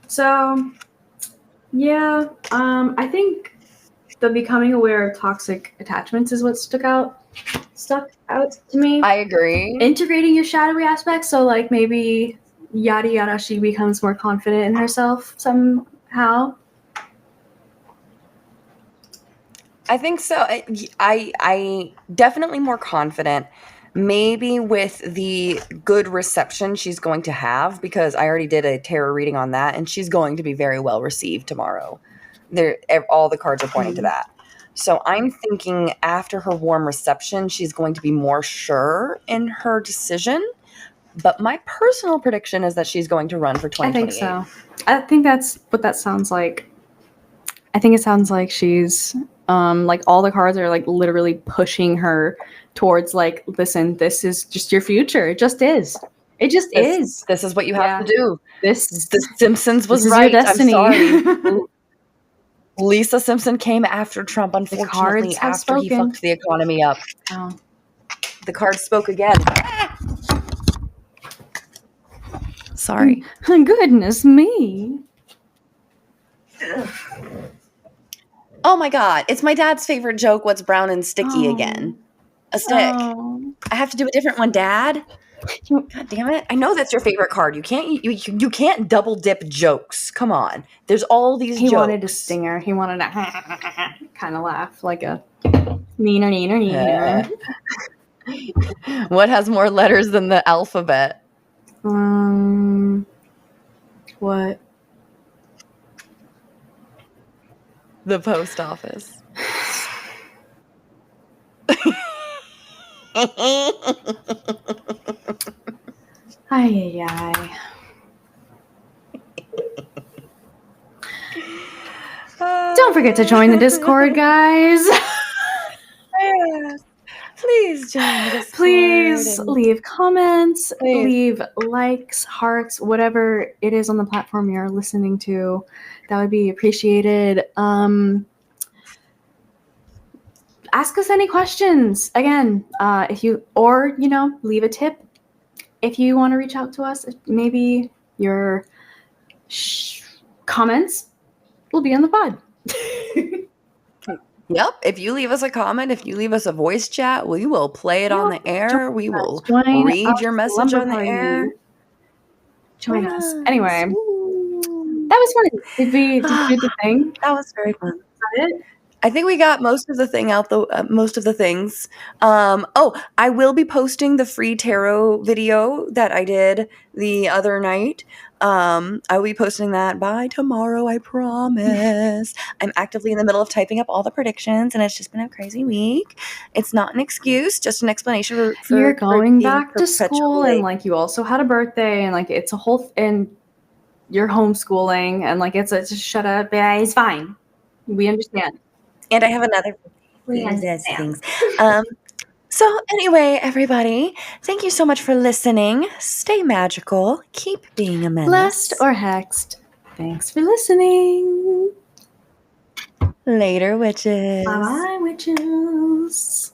So, yeah, I think the becoming aware of toxic attachments is what stuck out to me.
I agree.
Integrating your shadowy aspects, so like maybe yada yada, she becomes more confident in herself somehow.
I think so. I definitely more confident. Maybe with the good reception she's going to have, because I already did a tarot reading on that, and she's going to be very well received tomorrow. All the cards are pointing to that. So I'm thinking after her warm reception, she's going to be more sure in her decision. But my personal prediction is that she's going to run for 2028.
I think so. I think that's what that sounds like. I think it sounds like she's like all the cards are like literally pushing her towards like, listen, this is just your future. It just is. It just is.
This is what you have to do. The Simpsons was
this
right.
Is your destiny.
I'm sorry. Lisa Simpson came after Trump, unfortunately, after he fucked the economy up.
Oh.
The cards spoke again. Sorry.
Goodness me.
Oh my God. It's my dad's favorite joke. What's brown and sticky again? A stick. I have to do a different one, Dad. God damn it. I know that's your favorite card. You can't double dip jokes. Come on. There's all these jokes.
He wanted a stinger. He wanted to kind of laugh like a neener.
What has more letters than the alphabet?
What?
The post office.
Ay. Don't forget to join the Discord, guys.
Please join the Discord.
Please leave comments, leave likes, hearts, whatever it is on the platform you're listening to. That would be appreciated. Ask us any questions. Again, leave a tip if you want to reach out to us. Maybe your comments will be on the pod.
Yep. If you leave us a comment, if you leave us a voice chat, we will play it on the air. We will read your message on the air.
Join us. Anyway, that was fun. Did we do the thing?
That was very fun.
Is that it?
I think we got most of the things. I will be posting the free tarot video that I did the other night. I will be posting that by tomorrow, I promise. I'm actively in the middle of typing up all the predictions, and it's just been a crazy week. It's not an excuse, just an explanation for
you're going back to school, and like you also had a birthday, and like it's a whole and you're homeschooling, and like it's just shut up. Yeah, it's fine. We understand.
And I have another things. So anyway, everybody, thank you so much for listening. Stay magical. Keep being a menace.
Blessed or hexed. Thanks for listening.
Later, witches.
Bye, witches.